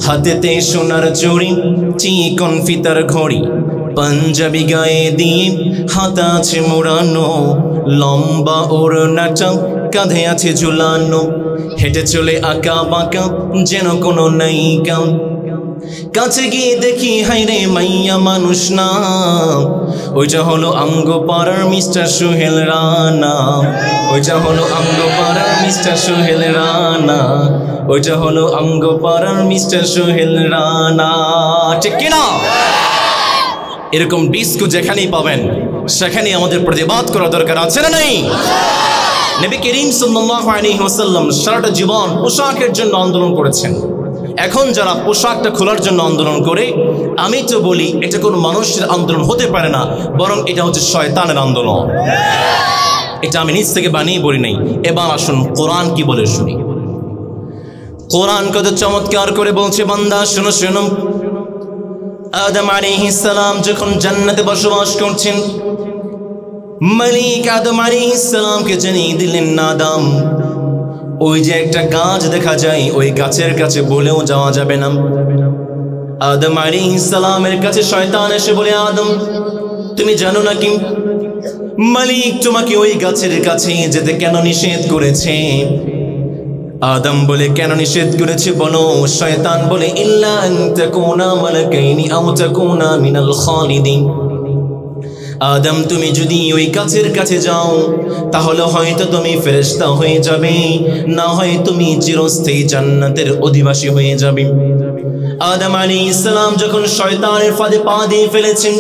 Speaker 1: হাতেতে সোনার চুড়ি, চিকন ফিতার ঘড়ি, পাঞ্জাবি গায়ে দিয়ে হাতা আছে মোড়ানো, লম্বা ওড়নাটা কাঁধে আছে ঝুলানো, হেঁটে চলে আঁকা বাঁকা যেন কোনো নায়িকা। কাছে গিয়ে দেখি হায়রে মাইয়া মানুষ না, ওইটা হলো আঙ্গপাড়ার মিস্টার সোহেল রানা, ওইটা হলো আঙ্গপাড়ার মিস্টার সোহেল রানা, ওইটা হলো আঙ্গপাড়ার মিস্টার সোহেল রানা, ঠিক কিনা? এরকম ডিস্কো যেখানেই পাবেন সেখানেই আমাদের প্রতিবাদ করা দরকার আছে না নাই? নবী করিম সাল্লাল্লাহু আলাইহি ওয়াসাল্লাম সারাটা জীবন পোশাকের জন্য আন্দোলন করেছেন। এখন যারা পোশাকটা খোলার জন্য আন্দোলন করে, আমি তো বলি এটা কোনো মানুষের আন্দোলন হতে পারে না, বরং এটা হচ্ছে শয়তানের আন্দোলন। এটা আমি নিজ থেকে বানিয়ে বলি নাই। এবার আসুন কোরআন কি বলে শুনি। কোরআন কত চমৎকার করে বলছে, বান্দা শোনো শোনো। আদম আলাইহিস সালাম যখন জান্নাতে বসবাস করছেন, মালিক আদম আলাইহিস সালামকে জানিয়ে দিলেন, আদম ওই যে একটা গাছ দেখা যায়, ওই গাছের কাছে বলেও যাওয়া যাবে না। আদম আলাইহিস সালামের কাছে শয়তান এসে বলে, আদম তুমি জানো নাকি মালিক তোমাকে ওই গাছের কাছে যেতে কেন নিষেধ করেছে? আদম বলে, কেন নিষেধ করেছে বলো? শয়তান বলে, ইল্লা আন তাকুনা মালাকাইনি আও তাকুনা মিনাল খালিদিন। আদম তুমি যদি ওই গাছের কাছে যাও তাহলে হয়তো তুমি ফেরেশতা হয়ে যাবে, না হয় তুমি চিরস্থায়ী জান্নাতের অধিবাসী হয়ে যাবে। আদম আলাইহিস সালাম যখন শয়তানের ফাঁদে পা দিয়ে ফেলেছেন,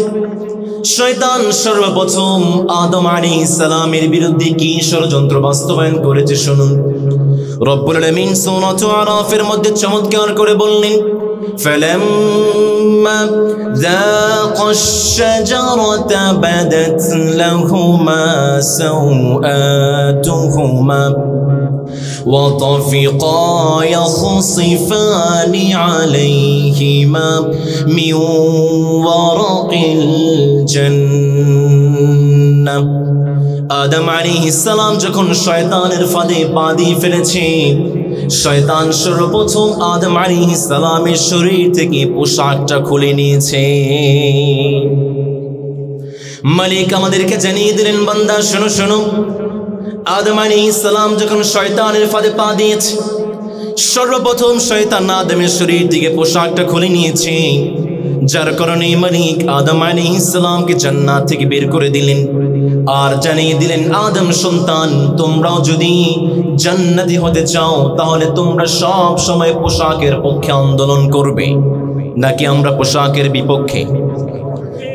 Speaker 1: শয়তান সর্বপ্রথম আদম আলাইহিস সালামের বিরুদ্ধে কি ষড়যন্ত্র বাস্তবায়ন করেছে শুনুন। রব্বুল আলামিন সূরা আরাফের মধ্যে চমৎকার করে বললেন, فلما ذاقا الشجرة بدت لهما سوآتهما وطفقا يخصفان عليهما من ورق الجنة। আদম আলাইহিস সালাম যখন শয়তানের ফাঁদে পা দিয়ে ফেলেছে, শয়তান সর্বপ্রথম আদম আলাইহিস সালামের শরীর থেকে পোশাকটা খুলে নিয়েছে। মালিক আমাদেরকে জানিয়ে দিলেন, বান্দা শোনো শোনো। আদম আলাইহিস সালাম যখন শয়তানের ফাঁদে পা দিয়েছে, সর্বপ্রথম শয়তান আদমের শরীর থেকে পোশাকটা খুলে নিয়েছে, যার কারণে মালিক আদম আলাইহিস সালামকে জান্নাত থেকে বের করে দিলেন আর জানিয়ে দিলেন, আদম সন্তান, তোমরাও যদি জান্নাতি হতে চাও তাহলে তোমরা সব সময় পোশাকের পক্ষে আন্দোলন করবে। নাকি আমরা পোশাকের বিপক্ষে?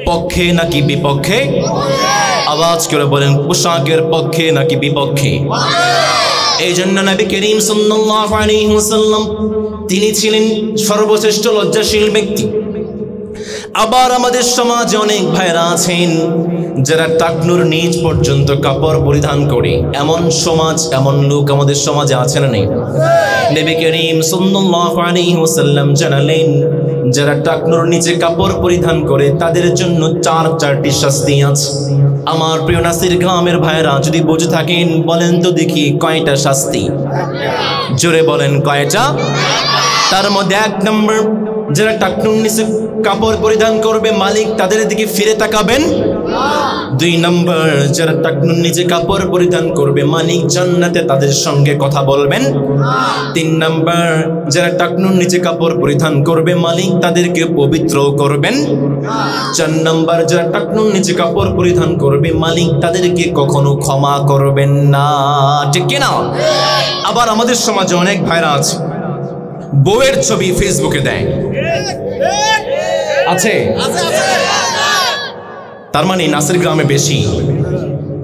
Speaker 1: পক্ষে নাকি বিপক্ষে? আওয়াজ করে বলেন, পোশাকের পক্ষে নাকি বিপক্ষে? এই জন্য নবী করিম সাল্লাল্লাহু আলাইহি ওয়াসাল্লাম তিনি ছিলেন সর্বশ্রেষ্ঠ লজ্জাশীল ব্যক্তি। আবার আমাদের সমাজে অনেক ভাইরা আছেন যারা টাকনুর নিচ পর্যন্ত কাপড় পরিধান করে, এমন সমাজ, এমন লোক আমাদের সমাজে আছে না নেই? নবী করিম সাল্লাল্লাহু আলাইহি ওয়াসাল্লাম জানালেন, যারা টাকনুর নিচে কাপড় পরিধান করে তাদের জন্য চারটি শাস্তি আছে। আমার প্রিয় নাসির গ্রামের ভাইরা যদি বুঝে থাকেন বলেন তো দেখি কয়টা শাস্তি? জোরে বলেন কয়টা? তার মধ্যে 1 নম্বর, যারা টাকনুর নিচে কাপড় পরিধান করবে মালিক তাদের দিকে ফিরে তাকাবেন। 2 নম্বর, যারা টাকনুর নিচে কাপড় পরিধান করবে মালিক জান্নাতে তাদের সঙ্গে কথা বলবেন। 3 নম্বর, যারা টাকনুর নিচে কাপড় পরিধান করবে মালিক তাদেরকে পবিত্র করবেন। 4 নম্বর, যারা টাকনুর নিচে কাপড় পরিধান করবে মালিক তাদেরকে কখনো ক্ষমা করবেন না। ঠিক কিনা? আবার আমাদের সমাজে অনেক ভাইরা আছে বউয়ের ছবি ফেসবুকে দেয়, আছে? তার মানে নাসির গ্রামে বেশি।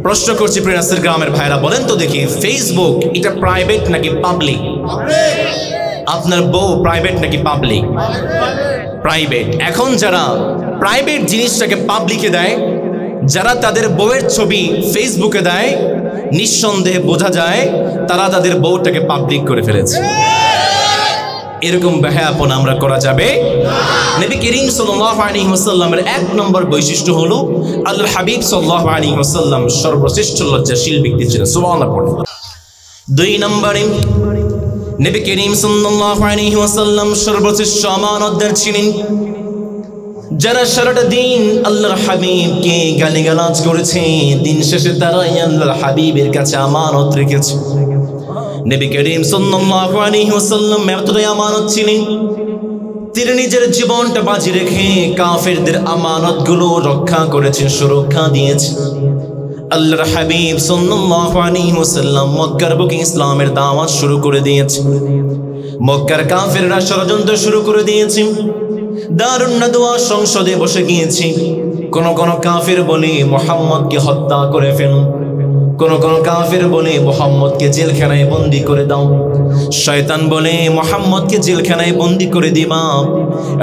Speaker 1: প্রশ্ন করছি প্রিয় নাসির গ্রামের ভাইরা, বলেন তো দেখি ফেসবুক এটা প্রাইভেট নাকি পাবলিক? আপনার বউ প্রাইভেট নাকি পাবলিক? প্রাইভেট। এখন যারা প্রাইভেট জিনিসটাকে পাবলিকে দেয়, যারা তাদের বউয়ের ছবি ফেসবুকে দেয়, নিঃসন্দেহে বোঝা যায় তারা তাদের বউটাকে পাবলিক করে ফেলেছে। এরকম বেহায়াপন আমরা করা যাবে না। নবী করিম সাল্লাল্লাহু আলাইহি ওয়াসাল্লামের 1 নম্বর বৈশিষ্ট্য হলো আল্লাহর হাবিব সাল্লাল্লাহু আলাইহি ওয়াসাল্লাম সর্বশ্রেষ্ঠ লজ্জাশীল ব্যক্তি ছিলেন। সুবহানাল্লাহ। 2 নম্বরে নবী করিম সাল্লাল্লাহু আলাইহি ওয়াসাল্লাম সর্বশ্রেষ্ঠ আমানতদার ছিলেন। যারা সারাটা দিন আল্লাহর হাবিবকে গালিগালাজ করেছে, দিন শেষে তারাই আল্লাহর হাবিবের কাছে আমানত রেখেছে। নবী করিম সাল্লাল্লাহু আলাইহি ওয়াসাল্লাম এতটাই আমানত ছিলেন, তিনি নিজের জীবনটা বাজি রেখে কাফেরদের আমানতগুলো রক্ষা করেছেন, সুরক্ষা দিয়েছেন। আল্লাহর হাবিব সাল্লাল্লাহু আলাইহি ওয়াসাল্লাম মক্কার বুকে ইসলামের দাওয়াত শুরু করে দিয়েছেন। মক্কার কাফেররা ষড়যন্ত্র শুরু করে দিয়েছে। দারুন নাদওয়া সংসদে বসে গিয়েছে। কোন কোন কাফের বলে মুহাম্মদকে হত্যা করে ফেলুন, কোন কোন কাফের বলে মুহাম্মদকে জেলখানায় বন্দী করে দাও। শয়তান বলে মুহাম্মদকে জেলখানায় বন্দী করে দিবা।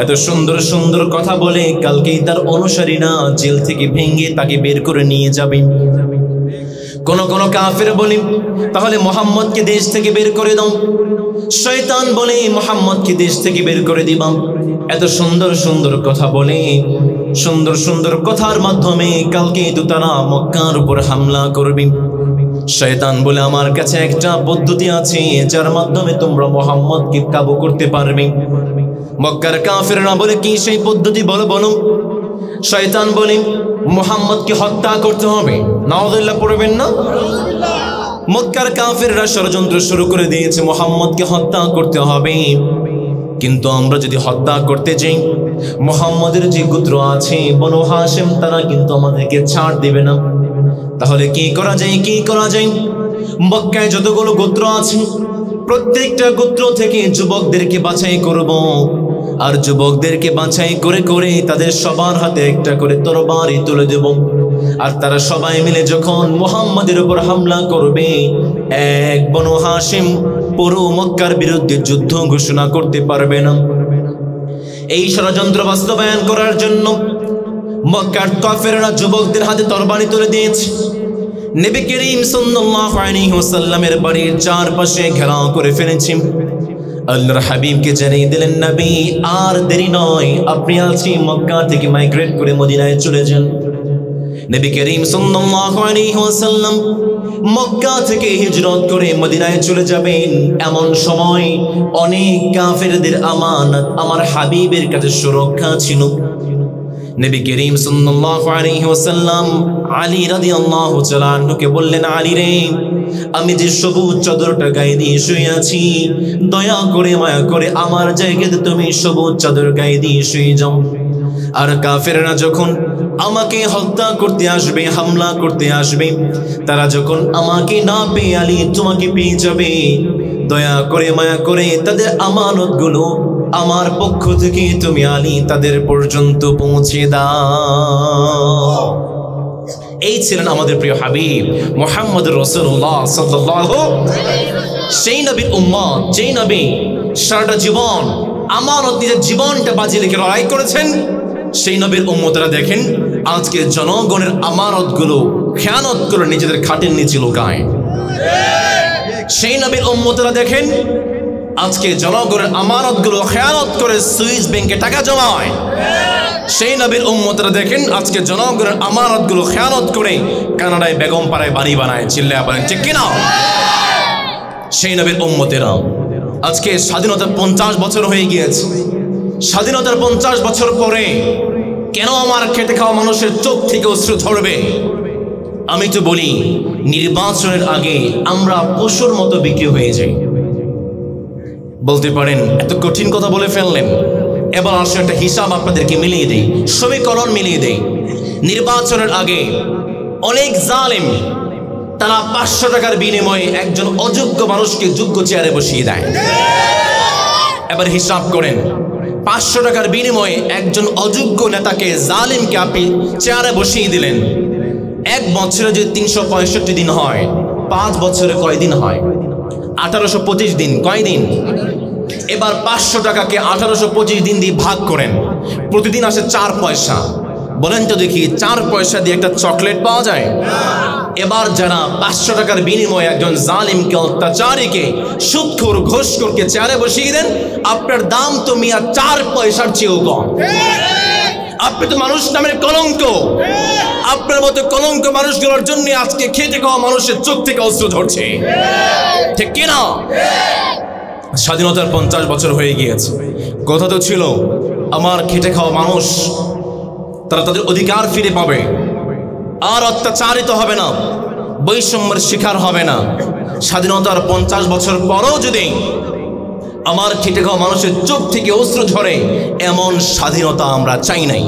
Speaker 1: এত সুন্দর সুন্দর কথা বলে কালকেই তার অনুসারীরা জেল থেকে ভেঙে তাকে বের করে নিয়ে যাবে। কোন কোন কাফের বলে তাহলে মুহাম্মদকে দেশ থেকে বের করে দাও। শয়তান বলে মুহাম্মদকে দেশ থেকে বের করে দিবা। এত সুন্দর সুন্দর কথা বলে, সুন্দর সুন্দর কথার মাধ্যমে কালকে তো তারা মক্কার উপর হামলা করবে। শয়তান বলে আমার কাছে একটা পদ্ধতি আছে যার মাধ্যমে তোমরা মুহাম্মদকে কাবু করতে পারবে। মক্কার কাফেররা বলে কি সেই পদ্ধতি? বলো বলো। শয়তান বলে মুহাম্মদকে হত্যা করতে হবে। নাউযুবিল্লাহ পড়বেন না? মক্কার কাফেররা ষড়যন্ত্র শুরু করে দিয়েছে, মুহাম্মদকে হত্যা করতে হবে। কিন্তু আমরা যদি হত্যা করতে যাই, মুহাম্মদের যে গোত্র আছে বনু হাশিম, তারা কিন্তু আমাদেরকে ছাড় দিবে না। তাহলে কি করা যায়? কি করা যায়? মক্কায় যতগুলো গোত্র আছে প্রত্যেকটা গোত্র থেকে যুবকদেরকে বাছাই করব, আর যুবকদেরকে বাছাই করে করে তাদের সবার হাতে একটা করে তরবারি তুলে দেব। আর তারা সবাই মিলে যখন মুহাম্মদের উপর হামলা করবে, এক বনু হাশিম পুরো মক্কার বিরুদ্ধে যুদ্ধ ঘোষণা করতে পারবে না। এই ষড়যন্ত্র বাস্তবায়ন করার জন্য মক্কার কাফেররা যুবকদের হাতে তরবারি তুলে দিয়েছে। নবী করিম সাল্লাল্লাহু আলাইহি ওয়াসাল্লামের বাড়ির চারপাশে ঘেরাও করে ফেলেছে। আল্লাহর হাবিবকে জানিয়ে দিলেন, নবী আর দেরি নয়, আপনি আজকে মক্কা থেকে মাইগ্রেট করে মদিনায় চলে যান। নবী করিম সাল্লাল্লাহু আলাইহি ওয়াসাল্লাম মক্কা থেকে হিজরত করে মদিনায় চলে যাবেন। এমন সময় অনেক কাফেরদের আমানত আমার হাবিবের কাছে সুরক্ষা ছিল। নবী করিম সাল্লাল্লাহু আলাইহি ওয়াসাল্লাম আলী রাদিয়াল্লাহু তাআলা আনহুকে বললেন, আলী রে, আমি যে সবুজ চাদরটা গায়ে দিয়ে শুয়ে আছি, দয়া করে মায়া করে আমার জায়গাতে তুমি সবুজ চাদর গায়ে দিয়ে শুয়ে যাও। আর কাফেররা যখন আমাকে হত্যা করতে আসবে, হামলা করতে আসবে, তারা যখন আমাকে না পেয়ে আলী তোমাকে পেয়ে যাবে, দয়া করে মায়া করে তাদের আমানতগুলো আমার পক্ষ থেকে তুমি আলী তাদের পর্যন্ত পৌঁছে দাও। এই ছিলেন আমাদের প্রিয় হাবিব মুহাম্মদ রাসূলুল্লাহ সাল্লাল্লাহু সেই নবীর উম্মত, যেই নবী সারাটা জীবন আমানত নিজের জীবনটা বাজি রেখে লড়াই করেছেন। সেই নবীর উম্মতরা দেখেন আজকে জনগণের আমানতগুলো খেয়ানত করে নিজেদের খাটের নিচে লুকায়। সেই নবীর উম্মতরা দেখেন আজকে জনগণের আমানতগুলো খেয়ানত করে সুইস ব্যাংকে টাকা জমায়। সেই নবীর উম্মতরা দেখেন আজকে জনগণের আমানতগুলো খেয়ানত করে কানাডায় বেগম পাড়ায় বাড়ি বানায়। চিল্লায়া বলেন ঠিক কিনা? সেই নবীর উম্মতেরা আজকে স্বাধীনতার 50 বছর হয়ে গিয়েছে। স্বাধীনতার 50 বছর পরে কেন আমার খেটে খাওয়া মানুষের চোখ থেকে অশ্রু ঝরবে? আমি তো বলি নির্বাচনের আগে আমরা পশুর মতো বিক্রি হয়ে যাই। বলতে পারেন এত কঠিন কথা বলে ফেললেন, এবার আসলে একটা হিসাব আপনাদেরকে মিলিয়ে দেই, সমীকরণ মিলিয়ে দেই। নির্বাচনের আগে অনেক জালেম তারা 500 টাকার বিনিময়ে একজন অযোগ্য মানুষকে যোগ্য চেয়ারে বসিয়ে দেয়। এবার হিসাব করেন 500 টাকার বিনিময়ে একজন অযোগ্য নেতাকে, জালিমকে আপনি চেয়ারে বসিয়ে দিলেন। 1 বছরে যদি 365 দিন হয়, 5 বছরে কয়দিন হয়? 1825 দিন। কয়দিন? এবার 500 টাকাকে 1825 দিন দিয়ে ভাগ করেন, প্রতিদিন আসে 4 পয়সা। বলেন তো দেখি 4 পয়সা দিয়ে একটা চকলেট পাওয়া যায়? এবার যারা 500 টাকার বিনিময়ে একজন জালিমকে, অত্যাচারীকে, সুদখোর, ঘুষখোরকে চেয়ারে বসিয়ে দেন, আপনার দাম তো মিয়া 4 পয়সার চেয়েও কম। আপনি তো মানুষ নামের কলঙ্ক। আপনার মতো কলঙ্ক মানুষগুলোর জন্য আজকে খেটে খাওয়া মানুষের চোখ থেকে অশ্রু ঝরছে। ঠিক কিনা? স্বাধীনতার 50 বছর হয়ে গিয়েছে। কথা তো ছিল আমার খেটে খাওয়া মানুষ তারা তাদের অধিকার ফিরে পাবে, আর অত্যাচারিত হবে না, বৈষম্যের শিকার হবে না। স্বাধীনতার 50 বছর পরও যদি আমার খেটে খাওয়া মানুষের চোখ থেকে অশ্রু ঝরে, এমন স্বাধীনতা আমরা চাই নাই।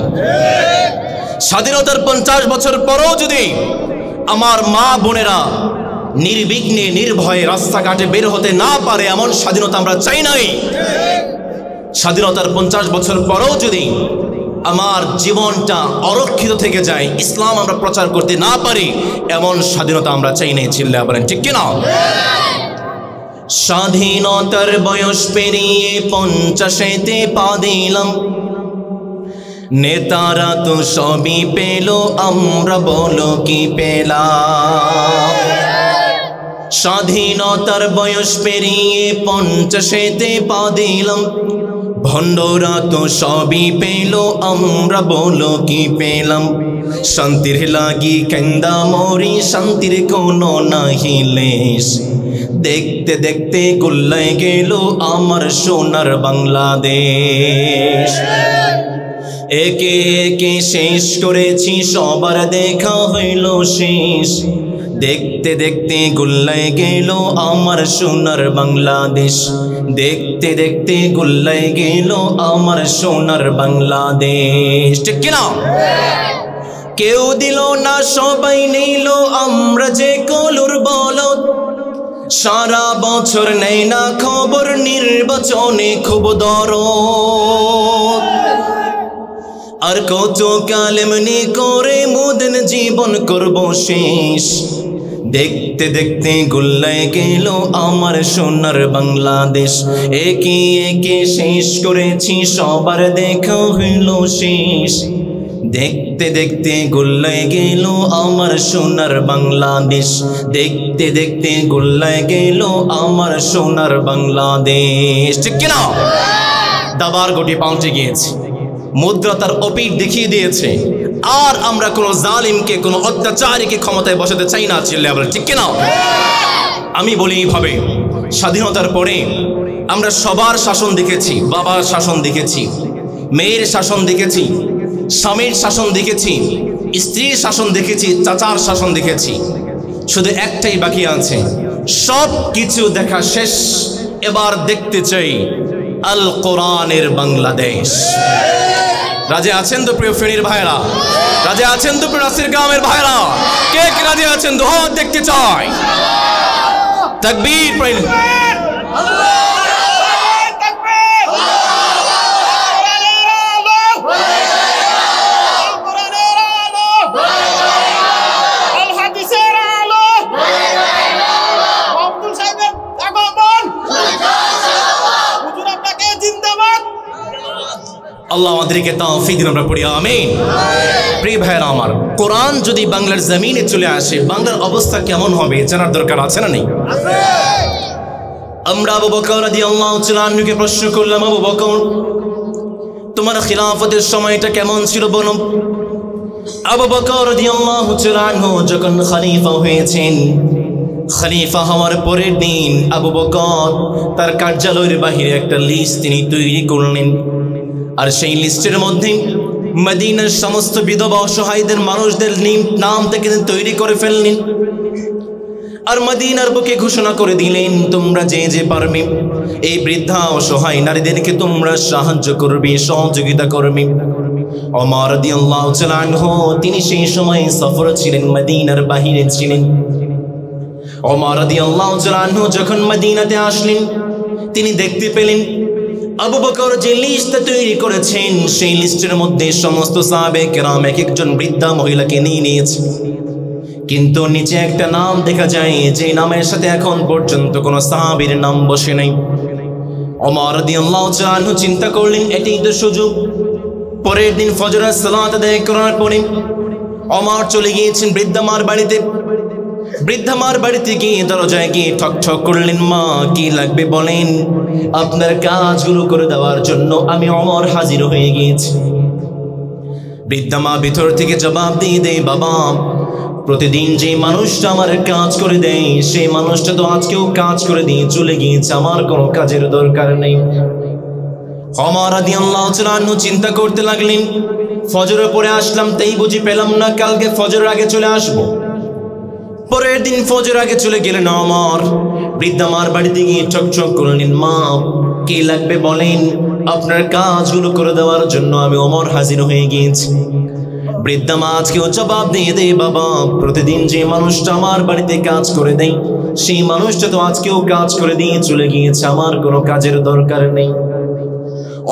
Speaker 1: স্বাধীনতার 50 বছর পরও যদি আমার মা বোনেরা নির্বিঘ্নে নির্ভয়ে রাস্তাঘাটে বের হতে না পারে, এমন স্বাধীনতা আমরা চাই নাই। স্বাধীনতার 50 বছর পরও যদি আমার জীবনটা অরক্ষিত থেকে যায়, ইসলাম আমরা প্রচার করতে না পারি, এমন স্বাধীনতা আমরা চাই নাই। চিল্লায়া বলেন ঠিক কিনা? স্বাধীনতার বয়স পেরিয়ে 50-এতে পা দিলাম, নেতারা তো সবই পেল, আমরা বলো কি পেলাম? স্বাধীনতার বয়স পেরিয়ে 50-এতে পা দিলাম, ভণ্ডরা তো সবই পেল, আমরা বলো কি পেলাম? শান্তির লাগি কেন্দা মরি, শান্তির কোনো নাহি লেশ, দেখতে দেখতে গোল্লায় গেল আমার সোনার বাংলাদেশ। একে একে শেষ করেছি, সবার দেখা হইল শেষ, দেখতে দেখতে গোল্লায় গেল আমার সোনার বাংলাদেশ, দেখতে দেখতে গোল্লায় গেল আমার সোনার বাংলাদেশ। ঠিক কিনা? কেউ দিল না, সবাই নিল, আমরা যে কলুর বলদ, সারা বছর নেই না খবর, নির্বাচনে খুব দরদ। আর কত কাল এমনি করে মোদের জীবন করব শেষ, দেখতে দেখতে গোল্লায় গেল আমার সোনার বাংলাদেশ। একে একে শেষ করেছি, সবার দেখা হইল শেষ, দেখতে দেখতে গোল্লায় গেল আমার সোনার বাংলাদেশ, দেখতে দেখতে গোল্লায় গেল আমার সোনার বাংলাদেশ। ঠিক কিনা? দাবার গটি পাল্টে গিয়েছে, মুদ্রা তার অপিট দেখিয়ে দিয়েছে, আর আমরা কোনো জালিমকে, কোনো অত্যাচারীকে ক্ষমতায় বসাতে চাই না। চিল্লায়া বলেন ঠিক কিনা? আমি বলি এইভাবে, স্বাধীনতার পরে আমরা সবার শাসন দেখেছি, বাবার শাসন দেখেছি, মেয়ের শাসন দেখেছি, স্বামীর শাসন দেখেছি, স্ত্রীর শাসন দেখেছি, চাচার শাসন দেখেছি, শুধু একটাই বাকি আছে, সব কিছু দেখা শেষ, এবার দেখতে চাই আল কোরআনের বাংলাদেশ। রাজে আছেন তো প্রিয় ফেনীর ভাইরা? রাজে আছেন তো প্রিয় নাসির গ্রামের ভাইরা? কে কে রাজে আছেন? দোয়া দেখতে চাই। তাকবীর পড়েন। আল্লাহ আমাদেরকে তৌফিক দিন, আমরা পড়ি আমিন। প্রিয় ভাইরা আমার, কোরআন যদি বাংলার জমিনে চলে আসে, বাংলার অবস্থা কেমন হবে জানার দরকার আছে না নেই? আমরা আবু বকর রাদিয়াল্লাহু তাআলা আনহুকে প্রশ্ন করলাম, আবু বকর, তোমার খিলাফতের সময়টা কেমন ছিল বলো? আবু বকর রাদিয়াল্লাহু তাআলা আনহু যখন খলিফা হয়েছেন, খলিফা হওয়ার পরের দিন আবু বকর তার কার্যালয়ের বাহিরে একটা লিস্ট তিনি তৈরি করলেন। আর সেই লিস্টের মধ্যে মদিনার সমস্ত বিধবা অসহায়দের মানুষদের নাম থেকে তৈরি করে ফেললেন। আর মদিনার বুকে ঘোষণা করে দিলেন, তোমরা যে যে পারবে এই বৃদ্ধা অসহায় নারীদেরকে তোমরা সাহায্য করবে, সহযোগিতা করবে। ওমর রাদিয়াল্লাহু তাআলা আনহু তিনি সেই সময় সফর ছিলেন, মদিনার বাহিরে ছিলেন। ওমর রাদিয়াল্লাহু তাআলা আনহু যখন মদিনাতে আসলেন, তিনি দেখতে পেলেন আবু বকর যে লিস্ট তৈরি করেছেন, সেই লিস্টের মধ্যে সমস্ত সাহাবে কেরাম এক একজন বৃদ্ধা মহিলাকে নিয়ে নিয়েছে, কিন্তু নিচে একটা নাম দেখা যায় যে নামের সাথে এখন পর্যন্ত কোনো সাহাবীর নাম বসে নাই। ওমর রাদিয়াল্লাহু তাআলা আনহু চিন্তা করলেন, এটাই তো সুযোগ। পরের দিন ফজরের সালাত আদায় করার পরে ওমর চলে গিয়েছেন বৃদ্ধামার বাড়িতে। বৃদ্ধামার বাড়িতে গিয়ে দরজায় গিয়ে ঠক ঠক করলেন, মা কি লাগবে বলেন, আপনার কাজগুলো করে দেওয়ার জন্য আমি ওমর হাজির হয়ে গিয়েছি। বৃদ্ধামা ভিতর থেকে জবাব দিয়ে দেয়, বাবা, প্রতিদিন যে মানুষটা আমার কাজ করে দেয় সেই মানুষটা তো আজকেও কাজ করে দিয়ে চলে গিয়েছে, আমার কোনো কাজের দরকার নেই। ওমর রাদিয়াল্লাহু তাআলা আনহু চিন্তা করতে লাগলেন, ফজরের পরে আসলাম তাই বুঝি পেলাম না, কালকে ফজরের আগে চলে আসবো। পরের দিন ফজর আগে চলে গেলেন ওমর, বৃদ্ধামার বাড়িতে গিয়ে ঠকঠক করলেন, মা কি লাগবে বলেন, আপনার কাজগুলো করে দেওয়ার জন্য আমি ওমর হাজির হয়ে গিয়েছি। বৃদ্ধামা আজকেও জবাব দিয়ে দেয়, বাবা, প্রতিদিন যে মানুষটা আমার বাড়িতে কাজ করে দেয় সেই মানুষটা তো আজকেও কাজ করে দিয়ে চলে গিয়েছে, আমার কোনো কাজের দরকার নেই।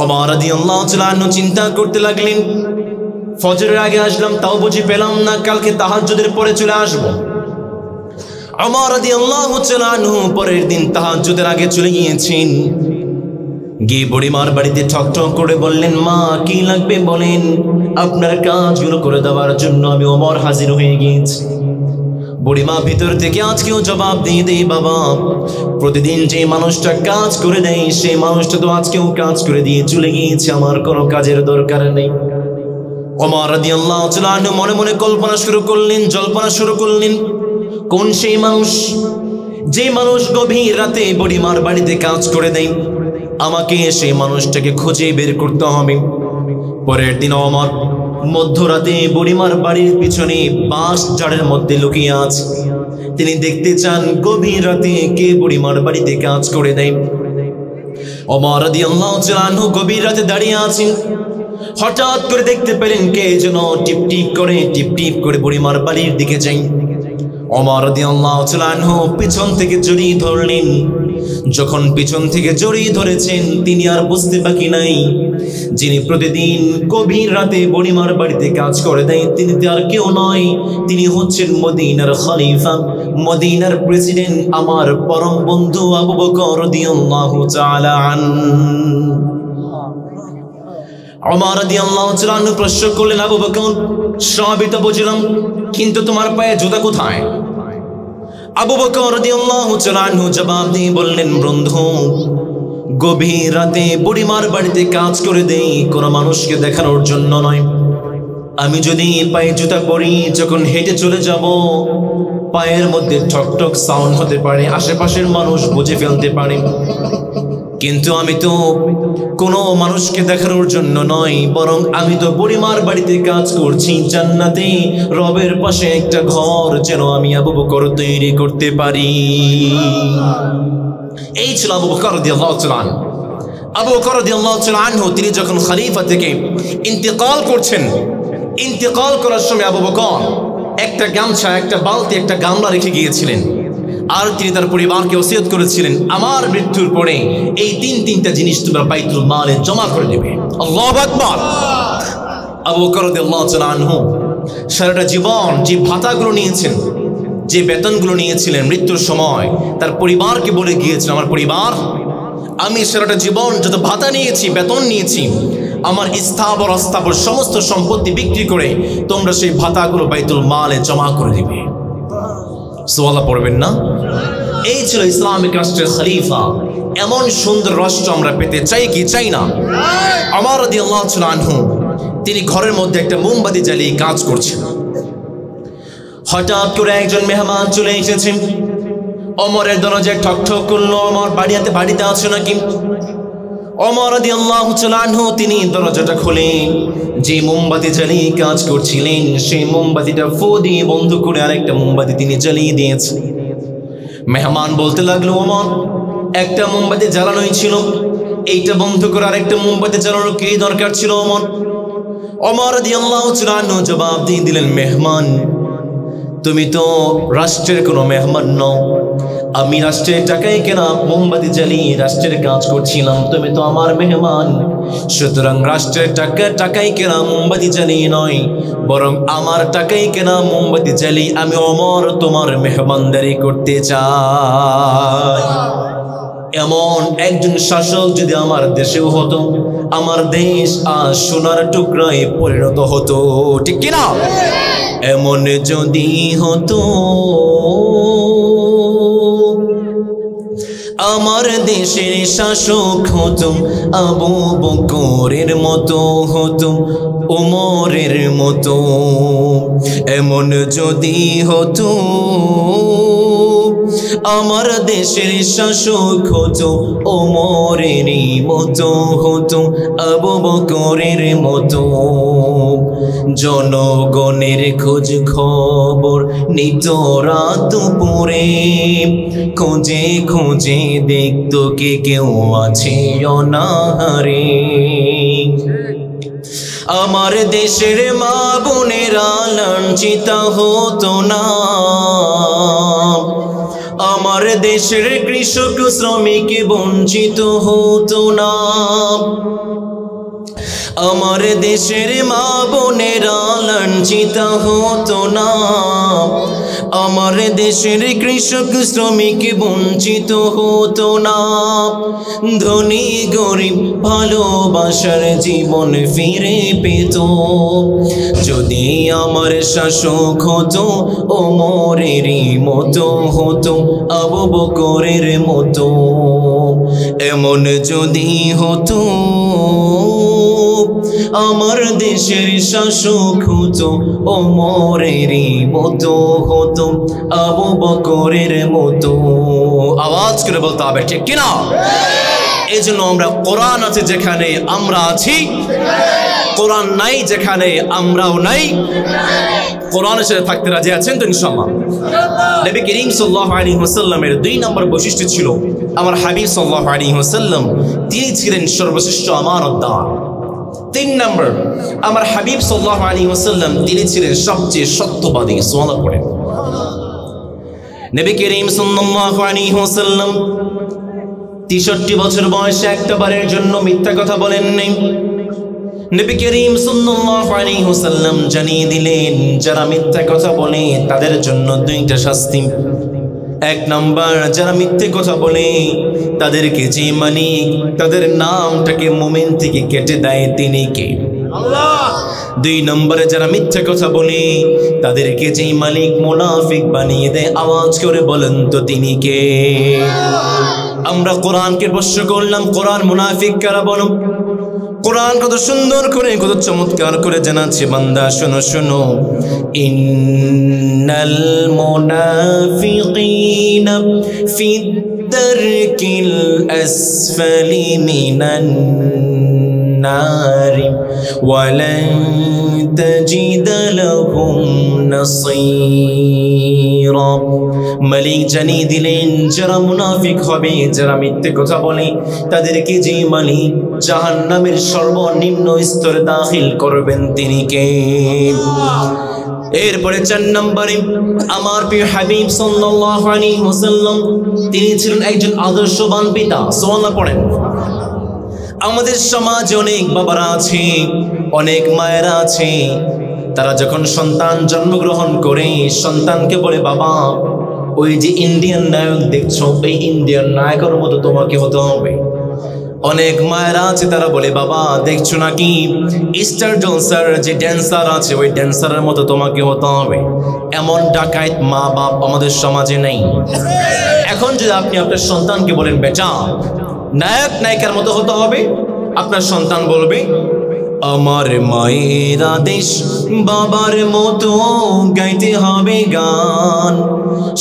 Speaker 1: ওমর রাদিয়াল্লাহু তাআলা আনহু চিন্তা করতে লাগলেন, ফজরের আগে আসলাম তাও বুঝি পেলাম না, কালকে তাহাজ্জুদের পরে চলে আসবো। ওমর রাদিয়াল্লাহু তাআলা আনহু পরের দিন তাহাজ্জুদের আগে চলে গিয়েছেন। গিয়ে বুড়িমার বাড়িতে ঠক ঠক করে বললেন, মা কি লাগবে বলেন, আপনার কাজগুলো করে দেওয়ার জন্য আমি ওমর হাজির হয়ে গিয়েছি। বুড়িমা ভিতর থেকে আজকেও জবাব দিয়ে দেয়, বাবা, প্রতিদিন যে মানুষটা কাজ করে দেয় সেই মানুষটা তো আজকেও কাজ করে দিয়ে চলে গিয়েছে, আমার কোনো কাজের দরকার নেই। ওমর রাদিয়াল্লাহু তাআলা আনহু মনে মনে কল্পনা শুরু করলেন, জল্পনা শুরু করলেন, কোন সেই মানুষ যে মানুষ গভীর রাতে বুড়িমার বাড়িতে কাজ করে দেয়, আমাকে সেই মানুষটাকে খুঁজে বের করতে হবে। পরের দিন ওমর মধ্যরাতে বুড়িমার বাড়ির পিছনে বাঁশ ঝাড়ের মধ্যে লুকিয়ে আছে, তিনি দেখতে চান গভীর রাতে কে বুড়িমার বাড়িতে কাজ করে দেয়। ওমর রাদিয়াল্লাহু তাআলা আনহু গভীর রাতে দাঁড়িয়ে আছেন, হঠাৎ করে দেখতে পেলেন কে যেন টিপ টিপ করে বুড়িমার বাড়ির দিকে যায়। ওমর রাদিয়াল্লাহু তাআলা আনহু পিছন থেকে জড়িয়ে ধরলেন। যখন পিছন থেকে জড়িয়ে ধরেছেন, তিনি আর বুঝতে বাকি নাই যিনি প্রতিদিন গভীর রাতে বুড়িমার বাড়িতে কাজ করে দেয় তিনি আর কেউ নয়, তিনি হচ্ছেন মদিনার খলিফা, মদিনার প্রেসিডেন্ট, আমার পরম বন্ধু আবু বকর রাদিয়াল্লাহু তাআলা আনহু। ওমর রাদিয়াল্লাহু তাআলা আনহু প্রশ্ন করলেন, আবু বকর, সবই তো বুঝলাম, কিন্তু তোমার পায়ে জুতা কোথায়? আবু বকর রাদিয়াল্লাহু তাআলা আনহু জবাব দিয়ে বললেন, বন্ধু, গভীর রাতে বুড়িমার বাড়িতে কাজ করে দেই কোনো মানুষকে দেখানোর জন্য নয়। আমি যদি পায়ে জুতা পরি, যখন হেঁটে চলে যাব পায়ের মধ্যে ঠকঠক সাউন্ড হতে পারে, আশেপাশের মানুষ বুঝে ফেলতে পারে। কিন্তু আমি তো কোনো মানুষকে দেখানোর জন্য নয়, বরং আমি তো বুড়িমার বাড়িতে কাজ করছি জান্নাতে রবের পাশে একটা ঘর যেন আমি আবু বকর তৈরি করতে পারি। এই ছিল আবু বকর রাদিয়াল্লাহু তাআলা আনহু। আবু বকর রাদিয়াল্লাহু তাআলা আনহু তিনি যখন খলিফা থেকে ইন্তেকাল করছেন, ইন্তেকাল করার সময় আবু বকর একটা গামছা, একটা বালতি, একটা গামলা রেখে গিয়েছিলেন। আর তিনি তার পরিবারকে ওসিয়ত করেছিলেন, আমার মৃত্যুর পরে এই তিনটা জিনিস তোমরা বাইতুল মালে জমা করে দেবে। আল্লাহু আকবার। আবু বকর রাদিয়াল্লাহু তাআলা আনহু সারাটা জীবন যে ভাতাগুলো নিয়েছেন, যে বেতনগুলো নিয়েছিলেন, মৃত্যুর সময় তার পরিবারকে বলে গিয়েছিলেন, আমার পরিবার, আমি সারাটা জীবন যত ভাতা নিয়েছি, বেতন নিয়েছি, আমার স্থাবর অস্থাবর সমস্ত সম্পত্তি বিক্রি করে তোমরা সেই ভাতাগুলো বাইতুল মালে জমা করে দিবে। সুবহানাল্লাহ পড়বেন না? এই ছিল ইসলামিক রাষ্ট্রের খলিফা। এমন সুন্দর রাষ্ট্র আমরা পেতে চাই কি চাই না? ওমর রাদিয়াল্লাহু তাআলা আনহু তিনি ঘরের মধ্যে একটা মোমবাতি জ্বালিয়ে কাজ করছেন। হঠাৎ করে একজন মেহমান চলে এসেছেন। ওমরের দরজায় ঠক ঠক করলো, ওমর বাড়িতে আছে নাকি? ওমর রাদিয়াল্লাহু তাআলা আনহু তিনি দরজাটা খুলে যে মোমবাতি জ্বালিয়ে কাজ করছিলেন সেই মোমবাতিটা ফু দিয়ে বন্ধ করে আরেকটা মোমবাতি তিনি জ্বালিয়ে দিয়েছেন। মেহমান বলতে লাগলো, ওমর একটা মোমবাতি জ্বালানোই ছিল, এইটা বন্ধ করে আরেকটা মোমবাতি জ্বালানোর কি দরকার ছিল ওমর? ওমর রাদিয়াল্লাহু তাআলা আনহু জবাব দিয়ে দিলেন, মেহমান তুমি তো রাষ্ট্রের কোনো মেহমান নও, আমি রাষ্ট্রের টাকায় কেনা মোমবাতি জ্বালিয়ে রাষ্ট্রের কাজ করছিলাম, তুমি তো আমার মেহমান, সুতরাং রাষ্ট্রের টাকায় কেনা মোমবাতি জ্বালিয়ে নয়, বরং আমার টাকায় কেনা মোমবাতি জ্বালিয়ে আমি ওমর তোমার মেহমানদারি করতে চাই। এমন একজন শাসক যদি আমার দেশেও হতো, আমার দেশ আজ সোনার টুকরায় পরিণত হতো, ঠিক কিনা? এমন যদি হতো আমার দেশের শাসক হতো আবু বকরের মতো, হতো ওমরের মতো। এমন যদি হতো আমার দেশের শাসক হতো ওমরেরই মতো, হতো আবু বকরের মতো। জনগণের খোঁজ খবর নিত রাত দুপুরে, খোঁজে খোঁজে দেখতো কে কেউ আছে অনাহারে। আমার দেশের মা বোনেরা লাঞ্ছিত হতো না, আমার দেশের কৃষক শ্রমিক বঞ্চিত হতো না, আমার দেশের মা বোনেরা লাঞ্ছিত হতো না, আমার দেশের কৃষক শ্রমিক বঞ্চিত হতো না। ধনী গরিব ভালোবাসার জীবন ফিরে পেত যদি আমার শাসক হতো ওমরেরই মতো, হতো আবু বকরের মতো। এমন যদি হতো আমার দেশের শাসক হতো ওমরেরই মতো, হতো আবু বকরের মতো। আওয়াজ করে বলতে হবে, ঠিক কিনা? এই জন্য আমরা কোরআন আছে যেখানে আমরা আছি, কোরআন নাই যেখানে আমরাও নাই। কোরআনের সাথে থাকতে রাজি আছেন তো ইনশাআল্লাহ? নবী করিম সাল্লাল্লাহু আলাইহি ওয়াসাল্লামের 2 নম্বর বৈশিষ্ট্য ছিল আমার হাবিব সাল্লাল্লাহু আলাইহি ওয়াসাল্লাম তিনি ছিলেন সর্বশ্রেষ্ঠ আমানতদার। 3 নম্বর আমার হাবিব সাল্লাল্লাহু আলাইহি ওয়াসাল্লাম তিনি ছিলেন সবচেয়ে সত্যবাদী। সুবহানাল্লাহ পড়েন। নবী করিম সাল্লাল্লাহু আলাইহি ওয়াসাল্লাম 63 বছর বয়সে একবারের জন্য মিথ্যা কথা বলেন নাই। নবী করিম সাল্লাল্লাহু আলাইহি ওয়াসাল্লাম জানিয়ে দিলেন যারা মিথ্যা কথা বলে তাদের জন্য 2টা শাস্তি। 1 নাম্বার, যারা মিথ্যে কথা বলে তাদেরকে যে মালিক তাদের নামটাকে মুমিন থেকে কেটে দেয় তিনি কে? আল্লাহ। 2 নম্বরে যারা মিথ্যে কথা বলে তাদেরকে যে মালিক মুনাফিক বানিয়ে দেয়, আওয়াজ করে বলেন তো তিনি কে? আমরা কোরআনকে প্রশ্ন করলাম, কোরআন মুনাফিক কারা বলো? কোরআন কত সুন্দর করে কত চমৎকার করে জানাচ্ছে বান্দা শোনো শোনো ইন্নাল মুনাফিকিনা ফি দারকিল আসফালি মিনান নারি ওয়ালান তাজিদ লাহুম নাসীরা মালিক জানিয়ে দিলেন যারা মুনাফিক হবে যারা মিথ্যে কথা বলে তাদেরকে যে মালিক জাহান্নামের সর্বনিম্ন স্তরে দাখিল করবেন তিনি কে এরপরে 4 নম্বরে আমার প্রিয় হাবিব সাল্লাল্লাহু আলাইহি ওয়াসাল্লাম তিনি ছিলেন একজন আদর্শবান পিতা সুবহানাল্লাহ পড়েন আমাদের সমাজে অনেক বাবারা আছে অনেক মায়েরা আছে তারা যখন সন্তান জন্মগ্রহণ করে সন্তানকে বলে বাবা ওই যে ইন্ডিয়ান নায়ক দেখছো এই ইন্ডিয়ান নায়কের মতো তোমাকে হতে হবে অনেক মায়েরা আছে তারা বলে বাবা দেখছো নাকি স্টার জলসার যে ড্যান্সার আছে ওই ড্যান্সারের মতো তোমাকে হতে হবে এমন ডাকাইত মা বাপ আমাদের সমাজে নেই এখন যদি আপনি আপনার সন্তানকে বলেন বেটা নায়ক নায়িকার মতো হতে হবে আপনার সন্তান বলবে আমার মায়ের আদেশ বাবার মতো গাইতে হবে গান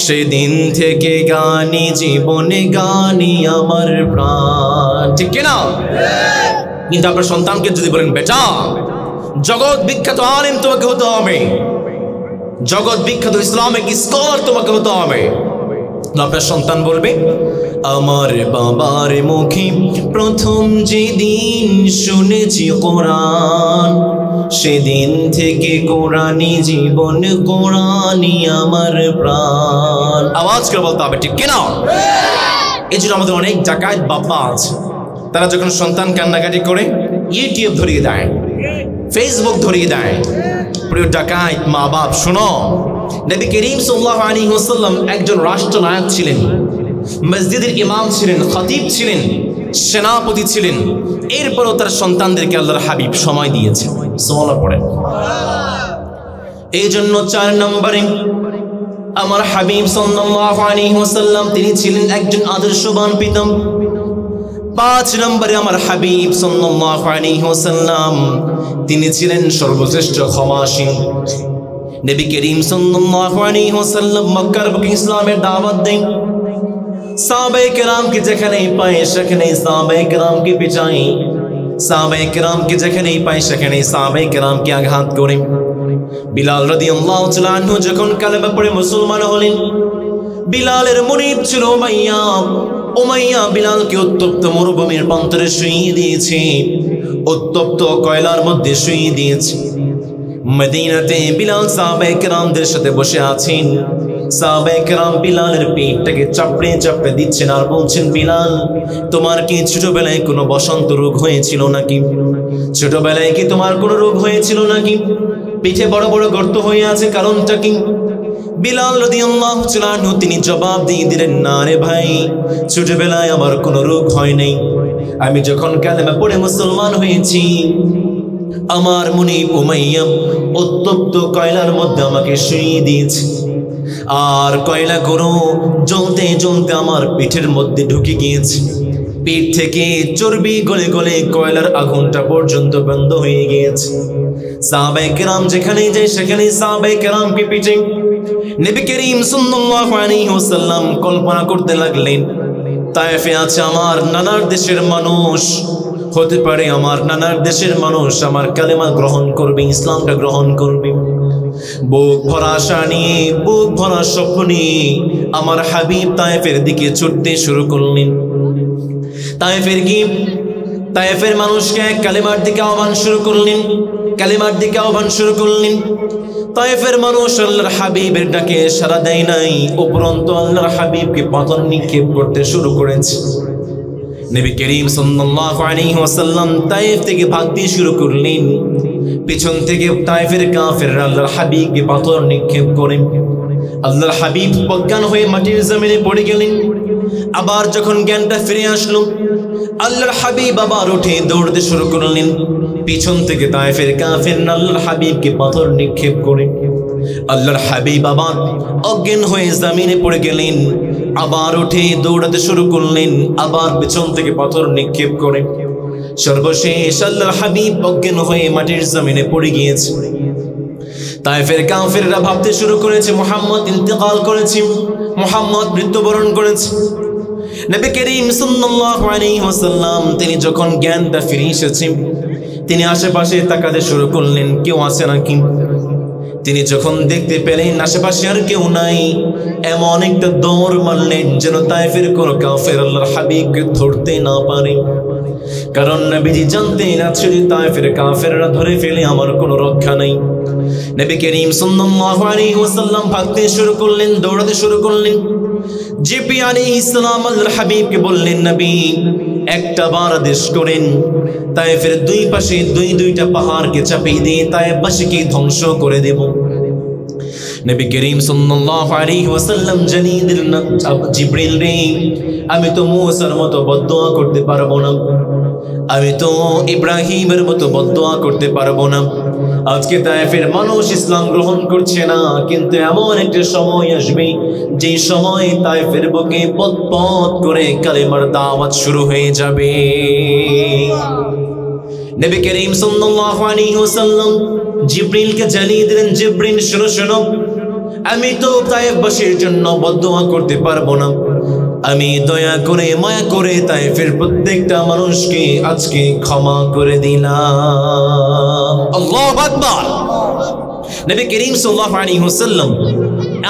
Speaker 1: সেদিন থেকে গানি জীবনে গানি আমার প্রাণ ঠিক কিনা কিন্তু আপনার সন্তানকে যদি বলেন বেটা জগৎ বিখ্যাত আলেম তোমাকে হতে হবে জগৎ বিখ্যাত ইসলামিক স্কলার তোমাকে হতে হবে আপনার সন্তান বলবে আমার বাবার মুখে প্রথম যেদিন শুনেছি কোরআন সেদিন থেকে কোরআনি জীবন কোরআনি আমার প্রাণ আওয়াজ করে বলতে হবে ঠিক কিনা এই জন্য আমাদের অনেক ডাকাত বাবা আছে তারা যখন সন্তান কান্নাকাটি করে ইউটিউব ধরিয়ে দেয় ফেসবুক ধরিয়ে দেয় প্রিয় ডাকাত মা বাপ শোনো নবী করিম সাল্লাল্লাহু আলাইহি ওয়াসাল্লাম একজন রাষ্ট্রনায়ক ছিলেন মসজিদের ইমাম ছিলেন খতিব ছিলেন সেনাপতি ছিলেন এরপরও তার সন্তানদেরকে আল্লাহর হাবিব সময় দিয়েছে সুবহানাল্লাহ পড়েন এই জন্য 4 নম্বরে আমার হাবিব সাল্লাল্লাহু আলাইহি ওয়াসাল্লাম তিনি ছিলেন একজন আদর্শবান পিতা 5 নম্বরে আমার হাবিব সাল্লাল্লাহু আলাইহি ওয়াসাল্লাম তিনি ছিলেন সর্বশ্রেষ্ঠ ক্ষমাশীল নবী করিম সাল্লাল্লাহু আলাইহি ওয়াসাল্লাম মক্কার বুকে ইসলামের দাওয়াত দেন সাহাবায়ে কেরামকে যেখানেই পায় সেখানেই সাহাবায়ে কেরামকে পিটায় সাহাবায়ে কেরামকে যেখানেই পায় সেখানেই সাহাবায়ে কেরামকে আঘাত করে বিলাল রাদিয়াল্লাহু তাআলা আনহু যখন কালেমা পড়ে মুসলমান হলেন বিলালের মুরিদ ছিল উমাইয়া বিলালকে উত্তপ্ত মরুভূমির প্রান্তরে শুইয়ে দিয়েছে উত্তপ্ত কয়লার মধ্যে শুইয়ে দিয়েছে মদিনাতে বিলাল সাহাবায়ে কেরামদের সাথে বসে আছেন সাহাবায়ে কেরাম বিলালের পেটটাকে চাপড়ে চাপড়ে দিচ্ছেন আর বলছেন বিলাল তোমার কি ছোটবেলায় কোনো বসন্ত রোগ হয়েছিল নাকি ছোটবেলায় কি তোমার কোনো রোগ হয়েছিল নাকি পিঠে বড় বড় গর্ত হয়ে আছে কারণটা কি বিলাল রাদিয়াল্লাহু তাআলা আনহু তিনি জবাব দিয়ে দিলেন না রে ভাই ছোটবেলায় আমার কোনো রোগ হয় নাই আমি যখন কালেমা পড়ে মুসলমান হয়েছি আমার মুনিব উমাইয়া উত্তপ্ত কয়লার মধ্যে আমাকে শুইয়ে দিয়েছে আর কয়লাগুলো জ্বলতে জ্বলতে আমার পিঠের মধ্যে ঢুকে গিয়েছে পিঠ থেকে চর্বি গলে গলে কয়লার আগুনটা পর্যন্ত বন্ধ হয়ে গিয়েছে সাহাবায়ে কেরাম যেখানেই যায় সেখানেই সাহাবায়ে কেরামকে পিটে নবী করিম সাল্লাল্লাহু আলাইহি ওয়াসাল্লাম কল্পনা করতে লাগলেন তায়েফে আছে আমার নানার দেশের মানুষ হতে পারে আমার নানার দেশের মানুষ আমার কালেমা গ্রহণ করবে ইসলামটা গ্রহণ করবে বুক ভরা আশা নিয়ে বুক ভরা স্বপ্ন নিয়ে আমার হাবিব তায়েফের দিকে ছুটতে শুরু করলেন তায়েফের মানুষকে কালেমার দিকে আহ্বান শুরু করলেন কালেমার দিকে আহ্বান শুরু করলেন তায়েফের মানুষ আল্লাহর হাবিবের ডাকে সাড়া দেয় নাই উপরন্তু আল্লাহর হাবিবকে পাথর নিক্ষেপ করতে শুরু করেছে নবী করিম সাল্লাল্লাহু আলাইহি ওয়াসাল্লাম তায়েফ থেকে ভাগতে শুরু করলেন পিছন থেকে তায়েফের কাফেররা আল্লাহর হাবিবকে পাথর নিক্ষেপ করে আল্লাহর হাবিব অজ্ঞান হয়ে মাটির জমিনে পড়ে গেলেন আবার যখন জ্ঞানটা ফিরে আসলো আল্লাহর হাবিব আবার উঠে দৌড়তে শুরু করলেন পিছন থেকে তায়েফের কাফেররা আল্লাহর হাবিবকে পাথর নিক্ষেপ করে আল্লাহর হাবিব আবার অজ্ঞান হয়ে জমিনে পড়ে গেলেন আবার উঠে দৌড়াতে শুরু করলেন আবার পিছন থেকে পাথর নিক্ষেপ করে সর্বশেষ আল্লাহর হাবিব অজ্ঞান হয়ে মাটির জমিনে পড়ে গিয়েছে। তায়েফের কাফেররা ভাবতে শুরু করেছে মুহাম্মদ ইন্তেকাল করেছে, মুহাম্মদ মৃত্যুবরণ করেছে। নবী করিম সাল্লাল্লাহু আলাইহি ওয়াসাল্লাম তিনি যখন জ্ঞানটা ফিরে এসেছে, তিনি আশেপাশে তাকাতে শুরু করলেন কেউ আছে নাকি। তিনি যখন দেখতে পেলেন আশেপাশে আর কেউ নাই, এমন একটা দৌড় মারলেন যেন তায়েফের কোনো কাফের আল্লাহর হাবিবকে ধরতে না পারে। কারণ নবীজি জানতেন আজ যদি তায়েফের কাফেররা ধরে ফেলে আমার কোনো রক্ষা নাই। নবী করিম সাল্লাল্লাহু আলাইহি ওয়াসাল্লাম ভাগতে শুরু করলেন, দৌড়াতে শুরু করলেন। জিবরিল আলাইহিস সালাম আল্লাহর হাবিবকে বললেন, নবী একটা বার আদেশ করেন, তায়েফের দুই পাশে দুইটা পাহাড়কে চাপিয়ে দিয়ে তায়েফবাসীকে ধ্বংস করে দেব। নবী করিম সাল্লাল্লাহু আলাইহি ওয়াসাল্লাম জানিয়ে দিলেন, জিবরিল রে, আমি তো মুসার মতো বদদুয়া করতে পারবো না, আমি তো ইব্রাহিমের মতো বদদুয়া করতে পারবো না। আজকে তায়েফের মানুষ ইসলাম গ্রহণ করছে না, কিন্তু এমন একটা সময় আসবে যে সময় তায়েফের বুকে পথ করে কালেমার দাওয়াত শুরু হয়ে যাবে। নবী করিম সাল্লাল্লাহু আলাইহি ওয়াসাল্লাম জিবরিলকে জানিয়ে দিলেন, জিবরিল শোনো, আমি তো তায়েফবাসীর জন্য বদদুয়া করতে পারবো না, আমি দয়া করে মায়া করে তায়েফের প্রত্যেকটা মানুষকে আজকে ক্ষমা করে দিলাম। আল্লাহু আকবার। নবী করিম সাল্লাল্লাহু আলাইহি ওয়াসাল্লাম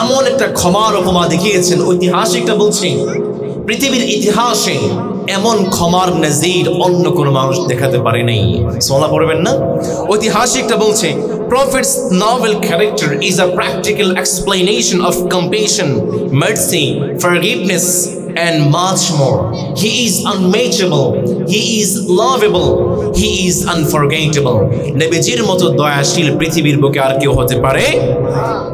Speaker 1: এমন একটা ক্ষমার উপমা দেখিয়েছেন, ঐতিহাসিকটা বলছেন পৃথিবীর ইতিহাসে এমন ক্ষমার নজির অন্য কোনো মানুষ দেখাতে পারে নাই। সুবহানাল্লাহ পড়বেন না? ঐতিহাসিকটা বলছে, Prophet's novel character is a practical explanation of compassion, mercy, forgiveness, and much more. He is unmatchable, he is lovable, he is unforgettable. নবীজির মতো দয়াশীল পৃথিবীর বুকে আর কেউ হতে পারে?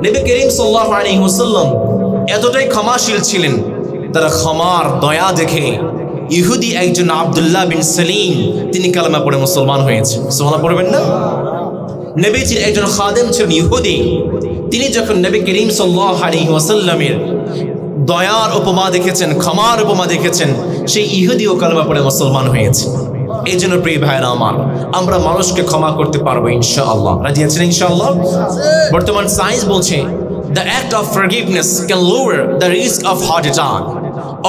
Speaker 1: নবী করিম সাল্লাল্লাহু আলাইহি ওয়াসাল্লাম এতটাই ক্ষমাশীল ছিলেন, তারা ক্ষমার দয়া দেখে ইহুদি একজন আব্দুল্লাহ বিন সালিম তিনি কালেমা পড়ে মুসলমান হয়েছে। সুবহানাল্লাহ পড়বেন না? নবীজির একজন খাদেম ছিলেন ইহুদি, তিনি যখন নবী করিম সাল্লাল্লাহু আলাইহি ওয়াসাল্লামের দয়ার উপমা দেখেছেন, ক্ষমার উপমা দেখেছেন, সেই ইহুদিও কালেমা পড়ে মুসলমান হয়েছে। এই জন্য প্রিয় ভাইরা আমার, আমরা মানুষকে ক্ষমা করতে পারবো ইনশাআল্লাহ। রাজি আছেন ইনশাআল্লাহ? বর্তমান সায়েন্স বলছে the act of forgiveness can lower the risk of heart attack.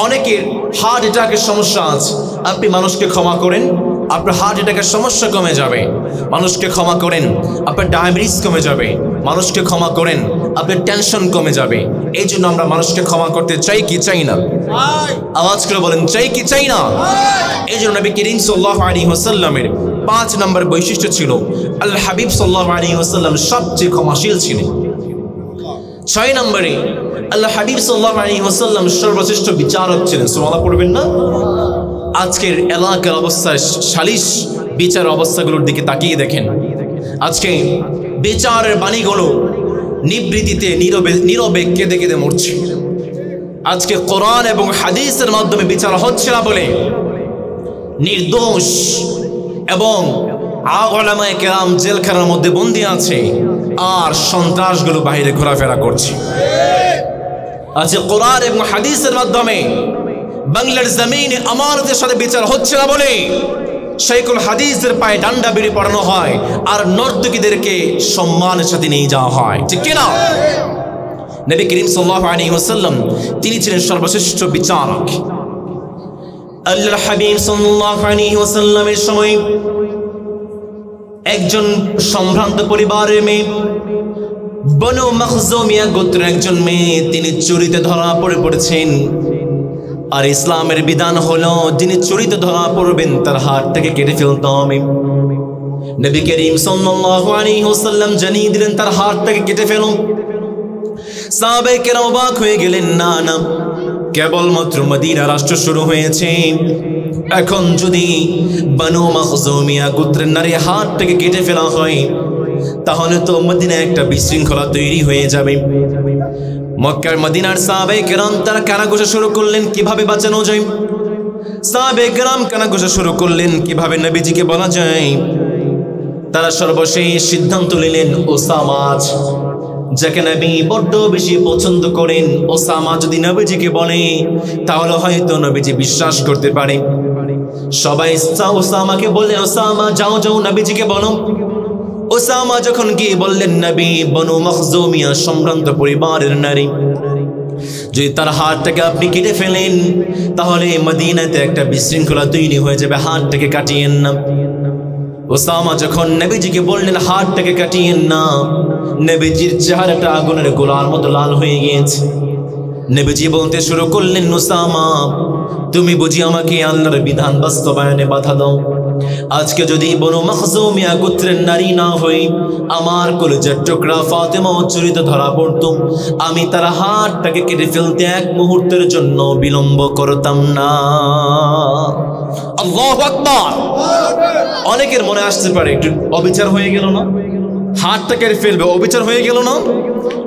Speaker 1: অনেকের হার্ট অ্যাটাকের সমস্যা আছে, আপনি মানুষকে ক্ষমা করেন, আপনার হার্ট অ্যাটাকের সমস্যা কমে যাবে। মানুষকে ক্ষমা করেন, আপনার ডায়াবেটিস কমে যাবে। মানুষকে ক্ষমা করেন, আপনার টেনশন কমে যাবে। এই জন্য আমরা মানুষকে ক্ষমা করতে চাই কি চাই না? আওয়াজ করে বলেন, চাই কি চাই না? এই জন্য নবী করিম সাল্লাল্লাহু আলাইহি ওয়াসাল্লামের 5 নম্বর বৈশিষ্ট্য ছিল, আল্লাহর হাবিব সাল্লাল্লাহু আলাইহি ওয়াসাল্লাম সবচেয়ে ক্ষমাশীল ছিলেন। 6 নম্বরে আল্লাহ হাবিব সাল্লাল্লাহু আলাইহি ওয়াসাল্লাম সর্বশ্রেষ্ঠ বিচারক ছিলেন। সুবহানাল্লাহ পড়বেন না? আজকের এলাকার অবস্থা, সালিশ বিচার অবস্থাগুলোর দিকে তাকিয়ে দেখেন। আজকে বিচারের বাণীগুলো নিবৃত্তিতে নীরবে কেঁদে কেঁদে মরছে। আজকে কোরআন এবং হাদিসের মাধ্যমে বিচার হচ্ছে না বলে নির্দোষ এবং উলামায়ে কেরাম জেলখানার মধ্যে বন্দী আছে, আর সন্ত্রাসগুলো বাইরে ঘোরাফেরা করছে। আজকে কোরআন এবং হাদিসের মাধ্যমে বাংলার জমিনে আমানতের সাথে বিচার হচ্ছে না বলে শাইখুল হাদিসের পায়ে ডান্ডা বেড়ে পড়ানো হয়, আর নর্তকীদেরকে সম্মানের সাথে নিয়ে যাওয়া হয়। ঠিক কিনা? নবী করিম সাল্লাল্লাহু আলাইহি ওয়াসাল্লাম তিনি ছিলেন সর্বশ্রেষ্ঠ বিচারক। আল্লাহর হাবিব সাল্লাল্লাহু আলাইহি ওয়াসাল্লামের সময় একজন সম্ভ্রান্ত পরিবারের মেয়ে, বনু মখজুমিয়া গোত্রের একজন মেয়ে, তিনি চুরিতে ধরা পড়েছেন। আর ইসলামের বিধান হলো যিনি চুরিতে ধরা পড়বেন তার হাতটাকে কেটে ফেলতে হবে। নবী করিম সাল্লাল্লাহু আলাইহি ওয়াসাল্লাম জানিয়ে দিলেন তার হাতটাকে কেটে ফেলুন। সাহাবায়ে কেরাম অবাক হয়ে গেলেন, না না, কেবলমাত্র মদিনা রাষ্ট্র শুরু হয়েছে, এখন যদি বনু মখজুমিয়া গোত্রের নারীর হাতটাকে কেটে ফেলা হয় তাহলে তো মদিনায় একটা বিশৃঙ্খলা তৈরি হয়ে যাবে। মক্কার মদিনার সাহাবায়ে কেরাম তারা কানাঘুষা শুরু করলেন কিভাবে বাঁচানো যায়। সাহাবায়ে কেরাম কানাঘুষা শুরু করলেন কিভাবে নবীজিকে বলা যায়। তারা সর্বশেষ সিদ্ধান্ত নিলেন যাকে নবী বড্ড বেশি পছন্দ করেন, ওসামা যদি নবীজিকে বলে তাহলে হয়তো নবীজি বিশ্বাস করতে পারে। সবাই ওসামাকে বললেন, ওসামা যাও যাও নবীজিকে বলো। ওসামা যখন গিয়ে বললেন, নবী বনু মখজুমিয়া সম্ভ্রান্ত পরিবারের নারী, যদি তার হাতটাকে আপনি কেটে ফেলেন তাহলে মদিনাতে একটা বিশৃঙ্খলা তৈরি হয়ে যাবে, হাতটাকে কাটিয়েন না। ওসামা যখন নবীজিকে বললেন হাতটাকে কাটিয়েন না, নবীজির চেহারাটা আগুনের গোলার মতো লাল হয়ে গিয়েছে। নবীজি বলতে শুরু করলেন, ওসামা তুমি বুঝি আমাকে আল্লাহর বিধান বাস্তবায়নে বাধা দাও? আজকে যদি বনু মখজুমিয়া গোত্রের নারী না হই, আমার কলিজার টুকরা ফাতেমা চুরিতে ধরা পড়তো, আমি তার হাতটাকে কেটে ফেলতে এক মুহূর্তের জন্য বিলম্ব করতাম না। আল্লাহু আকবার। অনেকের মনে আসতে পারে একটু অবিচার হয়ে গেল না, হাতটা কেটে ফেলবে, অবিচার হয়ে গেল না?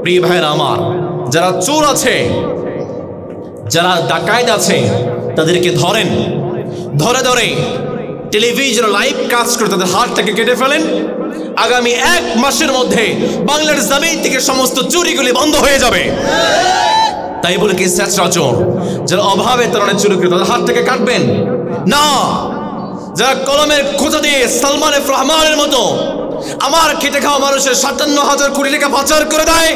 Speaker 1: প্রিয় ভাইরা আমার, যারা চোর আছে, যারা ডাকাত আছে, তাদেরকে ধরেন, ধরে ধরে টেলিভিশন লাইভ কাজ করে তাদের হাতটাকে কেটে ফেলেন। আগামী 1 মাসের মধ্যে বাংলার জমিন থেকে সমস্ত চুরিগুলি বন্ধ হয়ে যাবে। তাই বলে কি ছেঁচড়া চোর যারা অভাবে তারা চুরি করে তাদের হাতটাকে কাটবেন না? যারা কলমের খোঁজা দিয়ে সালমান এফ রহমানের মতো আমার খেটে খাওয়া মানুষের 57,000 কোটি টাকা পাচার করে দেয়,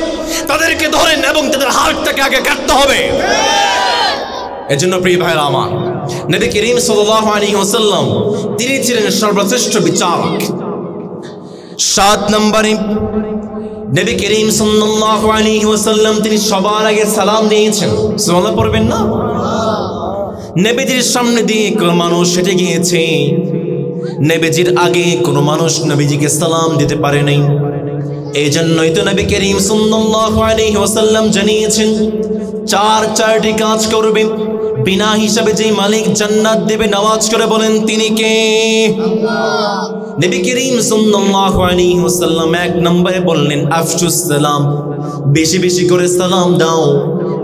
Speaker 1: তাদেরকে ধরেন এবং তাদের হাতটাকে আগে কাটতে হবে। এজন্য প্রিয় ভাইরা আমার, নবী করিম সাল্লাল্লাহু আলাইহি ওয়াসাল্লাম তিনি ছিলেন সর্বশ্রেষ্ঠ বিচারক। 7 নম্বরে নবী করিম সাল্লাল্লাহু আলাইহি ওয়াসাল্লাম তিনি সবার আগে সালাম দিয়েছেন। সুবহানাল্লাহ পড়বেন না? নবীজির সামনে দিয়ে কোন মানুষ হেঁটে গিয়েছে, নবীজির আগে কোনো মানুষ নবীজিকে সালাম দিতে পারে নাই। এই জন্যই তো নবী করিম সাল্লাল্লাহু আলাইহি ওয়াসাল্লাম জানিয়েছেন, 4টি কাজ করবে, বিনা হিসাবে যে মালিক জান্নাত দেবে, নামাজ করে বলেন তিনি কে? আল্লাহ। নবী করিম সাল্লাল্লাহু আলাইহি ওয়াসাল্লাম 1 নম্বরে বললেন আফশুস সালাম, বেশি বেশি করে সালাম দাও,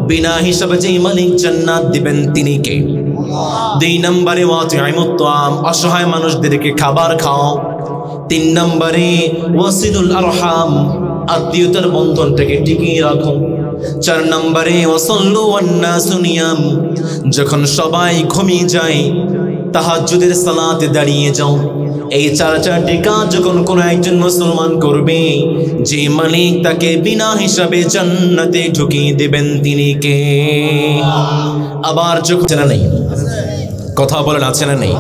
Speaker 1: বিনা হিসাবে যে মালিক জান্নাত দিবেন তিনি কে? আল্লাহ। 2 নম্বরে ওয়াতি'মুত তাআম, অসহায় মানুষদেরকে খাবার খাও। 3 নম্বরে ওয়াসিলুল আরহাম, আত্মীয়তার বন্ধনটাকে টিকিয়ে রাখো। 4 নম্বরে ওয়াসাল্লু ওয়ান নাসু নিয়াম, যখন সবাই ঘুমিয়ে যায় তাহাজ্জুদের সালাতে দাঁড়িয়ে যাও। এই 4টি কাজ যখন কোনো একজন মুসলমান করবে, যে মালিক তাকে বিনা হিসাবে জান্নাতে ঢুকিয়ে দেবেন তিনি কে? আবার যখন জানা নেই, কথা বলেন আছে না নেই?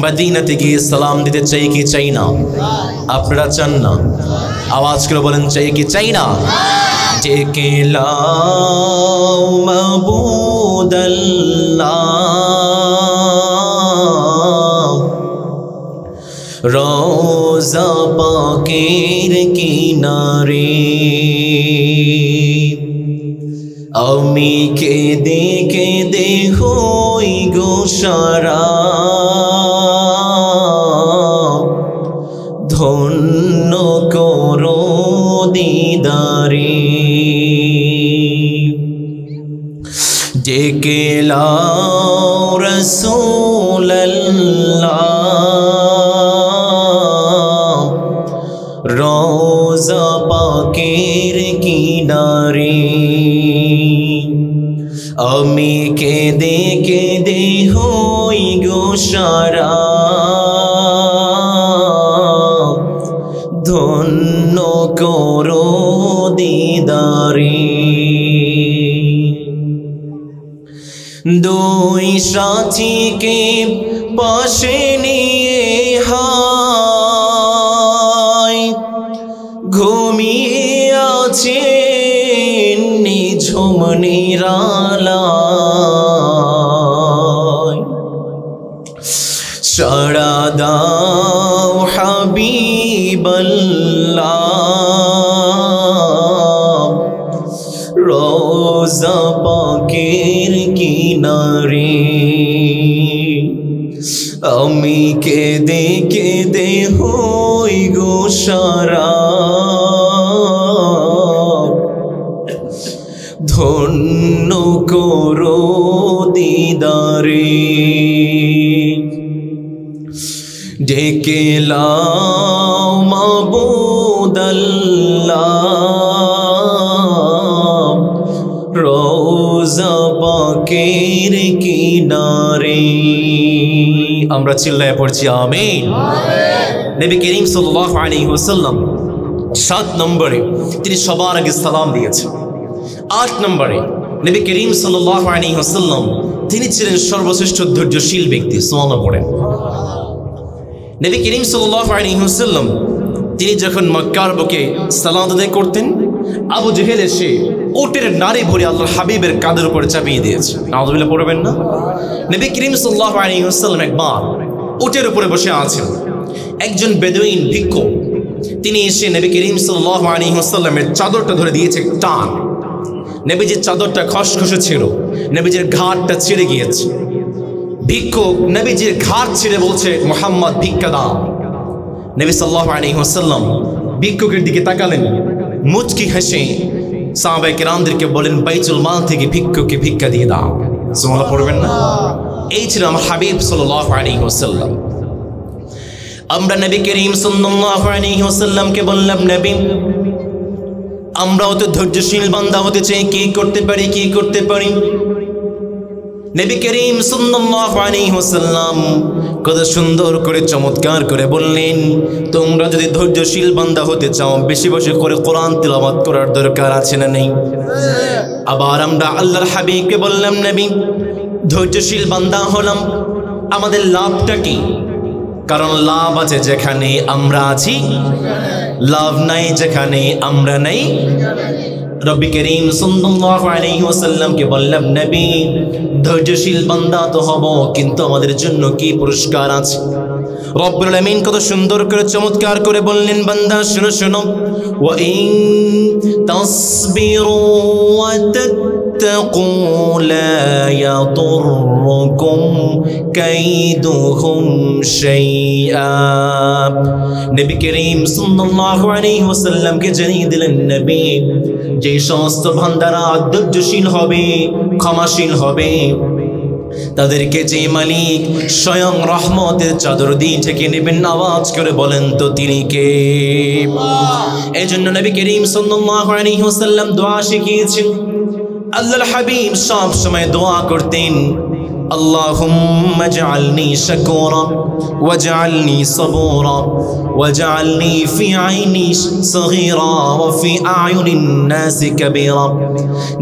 Speaker 1: মদিনাতে গিয়ে সালাম দিতে চাই কি চাই না? আপনারা চান না? আওয়াজ করে বলেন চাই কি চাই না? ডেকে লাও মাবুদাল্লাহ, রোজা পাকের কিনারে, আমি কেঁদে কেঁদে হই গো সারা, ধন্য করো দিদারে। ডেকে লাও রাসূলুল্লাহ, রোজা পাকের কিনারে, আমি কেঁদে কেঁদে হই গো সারা, ধন্য করো দিদারে। 2 সাথীকে পাশে নিয়ে হায় ঘুমিয়ে আছেন নিঝুম নিরালায়, সাড়া দাও হাবিবাল্লাহ, রোজা পাকের কিনারে, আমি কেঁদে কেঁদে হই গো সারা, ধন্য করো দিদারে। ডেকে লাও মাবুদাল্লাহ, পাকের কিনারে। আমরা চিল্লায় পড়ছি আমিন। নবী করিম সাল্লাল্লাহু আলাইহি ওয়াসাল্লাম 7 নম্বরে তিনি সবার আগে সালাম দিয়েছেন। 8 নম্বরে নবী করিম সাল্লাল্লাহু আলাইহি ওয়াসাল্লাম তিনি ছিলেন সর্বশ্রেষ্ঠ ধৈর্যশীল ব্যক্তি। সুবহানাল্লাহ পড়েন। নবী করিম সাল্লাল্লাহু আলাইহি ওয়াসাল্লাম তিনি যখন মক্কার বুকে সালাত আদায় করতেন, আবু জেহেল এসে উটের নাড়ি ভরে আল্লাহর হাবিবের কাঁধের উপরে চাপিয়ে দিয়েছে। নাউযুবিল্লাহ পড়বেন না? নবী করিম সাল্লাল্লাহু আলাইহি ওয়াসাল্লাম একবার উটের উপরে বসে আছেন, একজন বেদুইন ভিক্ষুক তিনি এসে নবী করিম সাল্লাল্লাহু আলাইহি ওয়াসাল্লামের চাদরটা ধরে দিয়েছে টান। নবীজির চাদরটা খসখসে ছিল, নবীজির ঘাটটা ছিঁড়ে গিয়েছে। ভিক্ষুক নবীজির ঘাট ছিঁড়ে বলছে, মুহাম্মদ ভিক্ষা দাও। নবী সাল্লাল্লাহু আলাইহি ওয়াসাল্লাম ভিক্ষুকের দিকে তাকালেন, মুচকি হেসে সাহাবায়ে কেরামদেরকে বলেন, বাইতুল মাল থেকে ভিক্ষুককে ভিক্ষা দিয়ে দাও। সুবহানাল্লাহ পড়বেন না? এই ছিল আমার হাবিব সাল্লাল্লাহু আলাইহি ওয়াসাল্লাম। আমরা নবী করিম সাল্লাল্লাহু আলাইহি ওয়াসাল্লামকে বললাম, নবী আমরাও তো ধৈর্যশীল বান্দা হতে চাই, কি করতে পারি কি করতে পারি? নবী করিম সাল্লাল্লাহু আলাইহি ওয়াসাল্লাম কত সুন্দর করে চমৎকার করে বললেন, তোমরা যদি ধৈর্যশীল বান্দা হতে চাও বেশি বেশি করে কোরআন তিলাওয়াত করার দরকার আছে না নেই? আবার আমরা আল্লাহর হাবিবকে বললাম, নবী ধৈর্যশীল বান্দা হলাম, আমাদের লাভটা কি? কারণ লাভ আছে যেখানে আমরা আছি, লাভ নাই যেখানে আমরা নাই। রব্বি করিম সাল্লাল্লাহু আলাইহি ওয়াসাল্লামকে বললাম, নবী ধৈর্যশীল বান্দা তো হব, কিন্তু আমাদের জন্য কি পুরস্কার আছে? রব্বুল আলামিন কত সুন্দর করে চমৎকার করে বললেন, বান্দা শুনো শুনো, ওয়া ইন তাসবিরু ওয়া তাত্তাকু লা ইয়াদুররুকুম কাইদুহুম শাইআ। নবী করিম সাল্লাল্লাহু আলাইহি ওয়াসাল্লামকে জানিয়ে দিলেন, নবী যে সমস্ত বান্দারা ধৈর্যশীল হবে, ক্ষমাশীল হবে, তাদেরকে যে মালিক স্বয়ং রহমতের চাদর দিয়ে ঢেকে নেবেন, আওয়াজ করে বলেন তো তিনি কে? এই জন্য নবী করিম সাল্লাল্লাহু আলাইহি ওয়াসাল্লাম দোয়া শিখিয়েছেন। আল্লাহর হাবিব সব সময় দোয়া করতেন, আল্লাহুম্মা জাআলনি শাকুরা ওয়াজআলনি সাবুরা ওয়াজআলনি ফি আইনি সগীরা ওয়া ফি আয়ুনিন নাসি কাবীরা।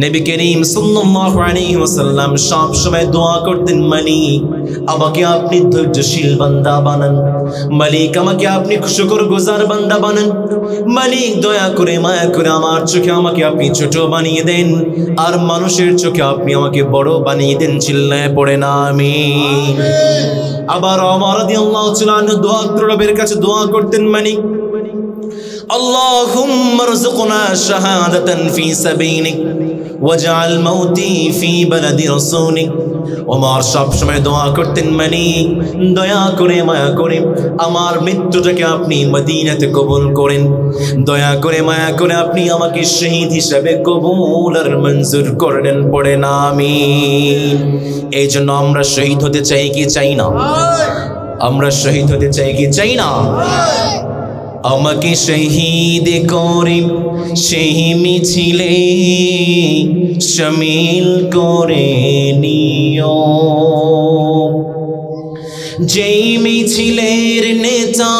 Speaker 1: নবী করিম সাল্লাল্লাহু আলাইহি ওয়াসাল্লাম সব সময় দোয়া করতেন, মালিক আমাকে আপনি ধৈর্যশীল বান্দা বানান, মালিক আমাকে আপনি শুকরগুজার বান্দা বানান, মালিক দয়া করে মায়া করে আমার চোখে আমাকে আপনি ছোট বানিয়ে দেন, আর মানুষের চোখে আপনি আমাকে বড় বানিয়ে দেন। চিল্লায় পড়ে না আমিন। আবার ওমর রাদিয়াল্লাহু তাআলা আনহু দোয়া করে রবের কাছে দোয়া করতেন, মালিক আল্লাহুম্মা রযুকনা শাহাদাতান ফি সাবিলিক ওয়াজআল মাউতি ফি বালাদি রাসূলিক। ওমর সব সময় দোয়া করতেন, মালিক দয়া করে মায়া করে আমার মৃত্যুটাকে আপনি মদিনাতে কবুল করেন, দয়া করে মায়া করে আপনি আমাকে শহীদ হিসেবে কবুল আর মঞ্জুর করেন। পড়ে না আমিন। এই জন্য আমরা শহীদ হতে চাই কি চাই না? আমরা শহীদ হতে চাই কি চাই না? আমাকে শহীদ করে সেই মিছিলে শামিল করে নিও, যেই মিছিলের নেতা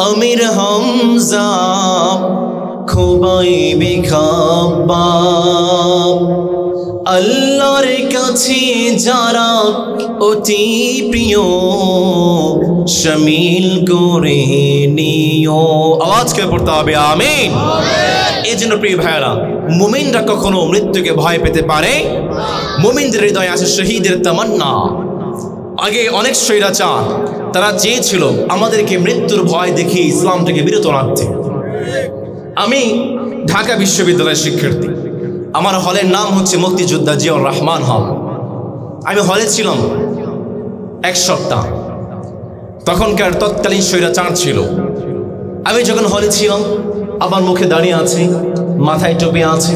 Speaker 1: আমির হামজা খুবাইব খাব্বাব। আল্লাহর কাছে যারা অতি প্রিয় শামিল করে নিও। আওয়াজ করে পড়তে হবে আমিন। এই জন্য প্রিয় ভাইরা, মুমিনরা কখনো মৃত্যুকে ভয় পেতে পারে? মুমিনদের হৃদয়ে আছে শহীদের তামান্না। আগে অনেক স্বৈরাচার তারা চেয়েছিল আমাদেরকে মৃত্যুর ভয় দেখিয়ে ইসলাম থেকে বিরত রাখতে। আমি ঢাকা বিশ্ববিদ্যালয়ের শিক্ষার্থী, আমার হলের নাম হচ্ছে মুক্তিযোদ্ধা জিয়াউর রহমান হল। আমি হলে ছিলাম এক সপ্তাহ। তখনকার তৎকালীন স্বৈরাচার ছিল। আমি যখন হলে ছিলাম, আমার মুখে দাঁড়িয়ে আছে, মাথায় টুপি আছে,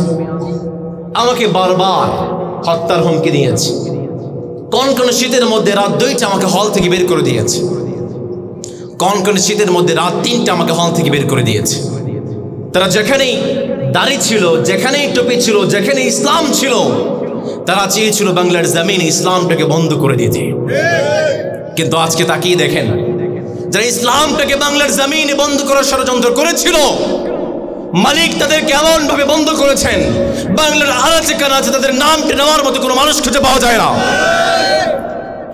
Speaker 1: আমাকে বারবার হত্যার হুমকি দিয়েছে। কোন শীতের মধ্যে রাত 2টা আমাকে হল থেকে বের করে দিয়েছে, কোন শীতের মধ্যে রাত 3টা আমাকে হল থেকে বের করে দিয়েছে। তারা যেখানেই দাড়ি ছিল, যেখানেই টুপি ছিল, যেখানে ইসলাম ছিল, তারা চেয়েছিল বাংলার জমিনে ইসলামটাকে বন্ধ করে দিতে, কিন্তু আজকে তাকিয়ে দেখেন, যারা ইসলামটাকে বাংলার জমিনে বন্ধ করার ষড়যন্ত্র করেছিল, মালিক তাদেরকে এমন ভাবে বন্ধ করেছেন, বাংলার আনাচে কানাচে তাদের নামটা নেওয়ার মতো কোনো মানুষ খুঁজে পাওয়া যায় না।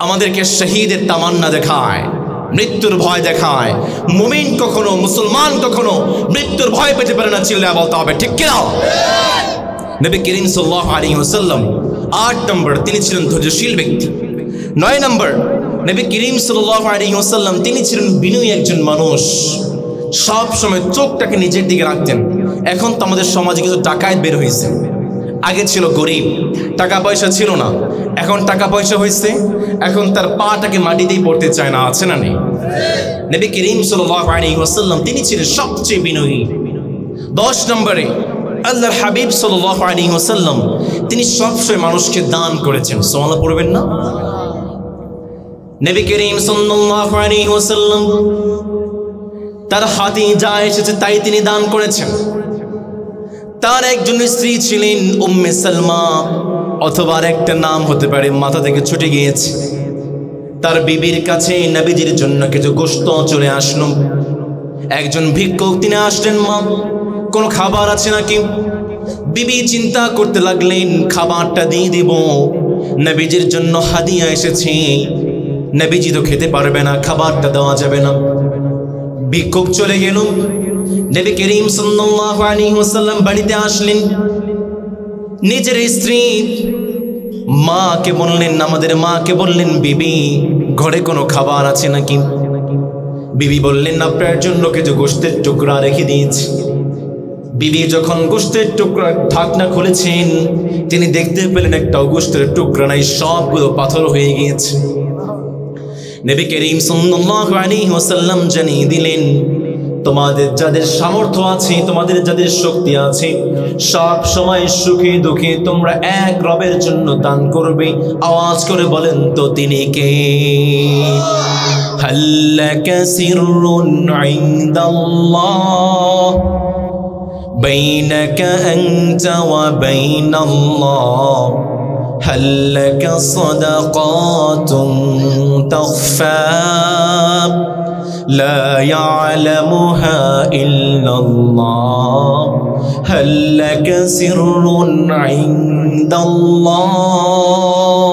Speaker 1: আমাদেরকে শহীদের তামান্না দেখায়, মৃত্যুর ভয় দেখায়। মুমিন কখনো, মুসলমান কখনো মৃত্যুর ভয় পেতে পারে না, চিল্লায় বলতে হবে ঠিক কিনা? নবী করিম সাল্লাল্লাহু আলাইহি ওয়াসাল্লাম 8 নম্বর, তিনি ছিলেন ধৈর্যশীল ব্যক্তি। 9 নম্বর, নবী করিম সাল্লাল্লাহু আলাইহি ওয়াসাল্লাম তিনি ছিলেন বিনয়ী একজন মানুষ। সব সময় চোখটাকে নিজের দিকে রাখতেন। এখন তো আমাদের সমাজে কিছু ডাকাত বের হয়েছে। আগে ছিল গরিব, টাকা পয়সা ছিল না, এখন টাকা পয়সা হয়েছে, এখন তার পাটাকে মাটিতেই পড়তে চায় না, আছে না নেই? নবী করিম সাল্লাল্লাহু আলাইহি ওয়াসাল্লাম তিনি ছিলেন সবচেয়ে বিনয়ী। 10 নম্বরে আল্লাহর হাবিব সাল্লাল্লাহু আলাইহি ওয়াসাল্লাম তিনি সবসময় মানুষকে দান করেছেন। সুবহানাল্লাহ পড়বেন না? নবী করিম সাল্লাল্লাহু আলাইহি ওয়াসাল্লাম তার হাতে যা এসেছে তাই তিনি দান করেছেন। তার একজন স্ত্রী ছিলেন উম্মে সালমা, অথবা একটা নাম হতে পারে, মাথা থেকে ছুটে গিয়েছে। তার বিবির কাছে নবীজির জন্য কিছু গোশত চলে আসলো। একজন ভিক্ষুক তিনি আসলেন, মা কোনো খাবার আছে নাকি? বিবি চিন্তা করতে লাগলেন, খাবারটা দিয়ে দিব, নবীজির জন্য হাদিয়া এসেছে, নবীজি তো খেতে পারবে না, খাবারটা দেওয়া যাবে না। ভিক্ষুক চলে গেল। নবী করিম সাল্লাল্লাহু আলাইহি ওয়াসাল্লাম বাড়িতে আসলেন। নিজের স্ত্রী মাকে বললেন, আমাদের মাকে বললেন, বিবি ঘরে কোনো খাবার আছে নাকি? বিবি বললেন, আপনার জন্য কিছু গোশতের টুকরা রেখে দিয়েছি। বিবি যখন গোশতের টুকরা ঢাকনা খুলেছেন, তিনি দেখতে পেলেন একটা গোশতের টুকরা নাই, সবগুলো পাথর হয়ে গিয়েছে। নবী করিম সাল্লাল্লাহু আলাইহি ওয়াসাল্লাম জানিয়ে দিলেন, তোমাদের যাদের সামর্থ্য আছে, তোমাদের যাদের শক্তি আছে, সব সময় সুখে দুঃখে তোমরা এক রবের জন্য দান করবে। আওয়াজ করে বলেন তো তিনি কে? হাল্লাকা সিররুন ইনদাল্লাহ বাইনাকা আনতা ওয়া বাইনাল্লাহ هل لك صدقات تخفى لا يعلمها إلا الله هل لك سر عند الله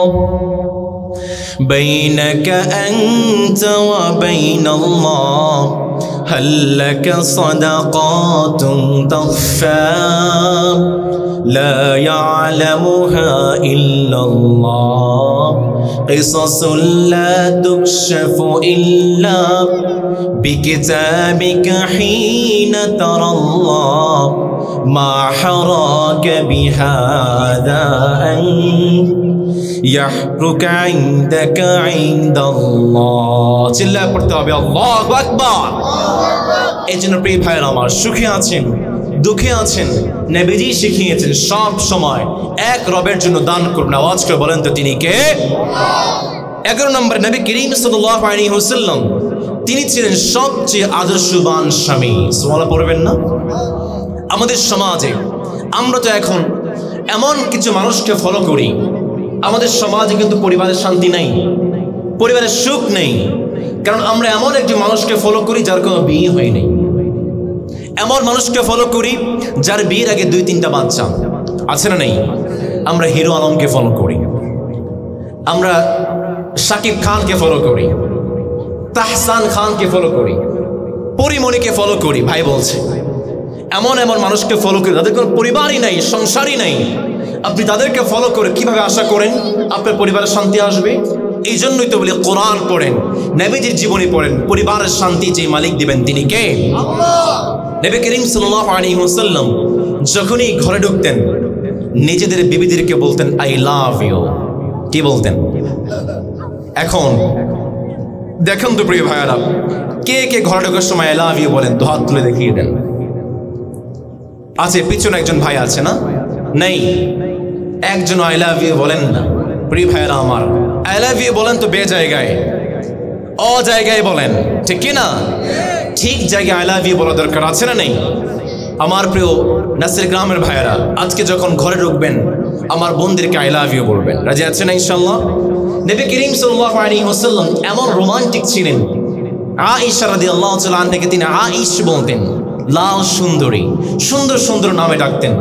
Speaker 1: بينك أنت وبين الله هل لك صدقات تخفى لا يعلمها إلا الله قصص لا تكشف إلا بكتابك حين ترى الله ما حراك بهذا أن يحرك عندك عند الله চিল্লা পড়তে হবে আল্লাহু আকবার। এই জন্য প্রিয় ভাইরা আমার, সুখে আছেন দুঃখে আছেন, নবীজি শিখিয়েছেন সব সময় এক রবের জন্য দান করুন। আওয়াজ করে বলেন তো তিনি কে? 11 নম্বর, নবী করিম সাল্লাল্লাহু আলাইহি ওয়াসাল্লাম তিনি ছিলেন সবচেয়ে আদর্শবান স্বামী। সুবহানাল্লাহ পড়বেন না? আমাদের সমাজে আমরা তো এখন এমন কিছু মানুষকে ফলো করি, আমাদের সমাজে কিন্তু পরিবারের শান্তি নেই, পরিবারের সুখ নেই, কারণ আমরা এমন একজন মানুষকে ফলো করি যার কোনো বিয়ে হয়নি, এমন মানুষকে ফলো করি যার বিয়ের আগে 2-3টা বাচ্চা আছে না নেই। আমরা হিরো আলমকে ফলো করি, আমরা শাকিব খানকে ফলো করি, তাহসান খানকে ফলো করি, পরিমণিকে ফলো করি। ভাই বলছে এমন এমন মানুষকে ফলো করি তাদের কোনো পরিবারই নাই, সংসারই নাই। আপনি তাদেরকে ফলো করে কিভাবে আশা করেন আপনার পরিবারের শান্তি আসবে? এই জন্যই তো বলি কোরআন পড়েন, নবীজির জীবনী পড়েন, পরিবারের শান্তি যে মালিক দিবেন তিনি কে? আল্লাহ। নবী করিম সাল্লাল্লাহু আলাইহি ওয়াসাল্লাম যখনই ঘরে ঢুকতেন নিজেদের বিবিদেরকে বলতেন আই লাভ ইউ। কি বলতেন? এখন দেখেন তো প্রিয় ভাইয়ারা, কে কে ঘরে ঢোকার সময় আই লাভ ইউ বলেন? তো হাত তুলে দেখিয়ে দেন। আছে পিছনে একজন ভাই আছে না? নেই, একজন আই লাভ ইউ বলেন না। প্রিয় ভাইয়ারা আমার, আই লাভ ইউ বলেন তো বে জায়গায়, অ জায়গায় বলেন, ঠিক কি না? ঠিক জায়গায় আই লাভ ইউ বলা দরকার, আছে না নেই? আমার প্রিয় নাসির গ্রামের ভাইয়েরা, আজকে যখন ঘরে ঢুকবেন আমার বোনদেরকে আই লাভ ইউ বলবেন। রাজি আছেন না ইনশাআল্লাহ? নবী করিম সাল্লাল্লাহু আলাইহি ওয়াসাল্লাম এমন রোমান্টিক ছিলেন, আয়েশা রাদিয়াল্লাহু তাআলা আনহাকে তিনি আয়েশ বলতেন, লাল সুন্দরী, সুন্দর সুন্দর নামে ডাকতেন।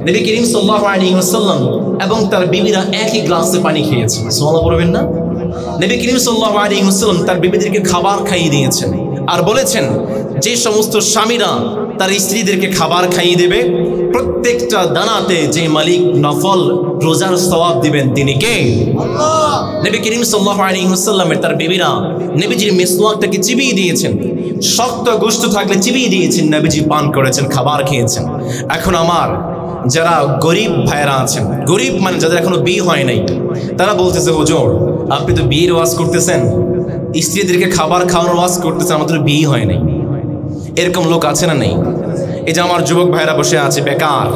Speaker 1: নবী করিম সাল্লাল্লাহু আলাইহি ওয়াসাল্লাম এবং তার বিবিরা একই গ্লাসে পানি খেয়েছেন। সুবহানাল্লাহ পড়বেন না? নবী করিম সাল্লাল্লাহু আলাইহি ওয়াসাল্লাম তার বিবিদেরকে খাবার খাইয়ে দিয়েছেন আর বলেছেন যে সমস্ত স্বামীরা তার স্ত্রীদেরকে খাবার খাইয়ে দেবে প্রত্যেকটা দানাতে যে মালিক নফল রোজার সওয়াব দিবেন তিনি কে? আল্লাহ। নবী করিম সাল্লাল্লাহু আলাইহি ওয়াসাল্লামের তার বিবিরা নবীজির মিসওয়াকটাকে চিবিয়ে দিয়েছেন, শক্ত গোশত থাকলে চিবিয়ে দিয়েছেন, নবীজি পান করেছেন, খাবার খেয়েছেন। এখন আমার যারা গরিব ভাইরা আছেন, গরিব মানে যাদের এখনো বিয়ে হয় নাই, তারা বলতেছে হুজুর আপনি তো বিয়ের ওয়াজ করতেছেন, স্ত্রীদেরকে খাবার খাওয়ানোর ওয়াজ করতেছেন, আমাদের বিয়ে হয় নাই। এরকম লোক আছে না নেই? এই যে আমার যুবক ভাইরা বসে আছে বেকার,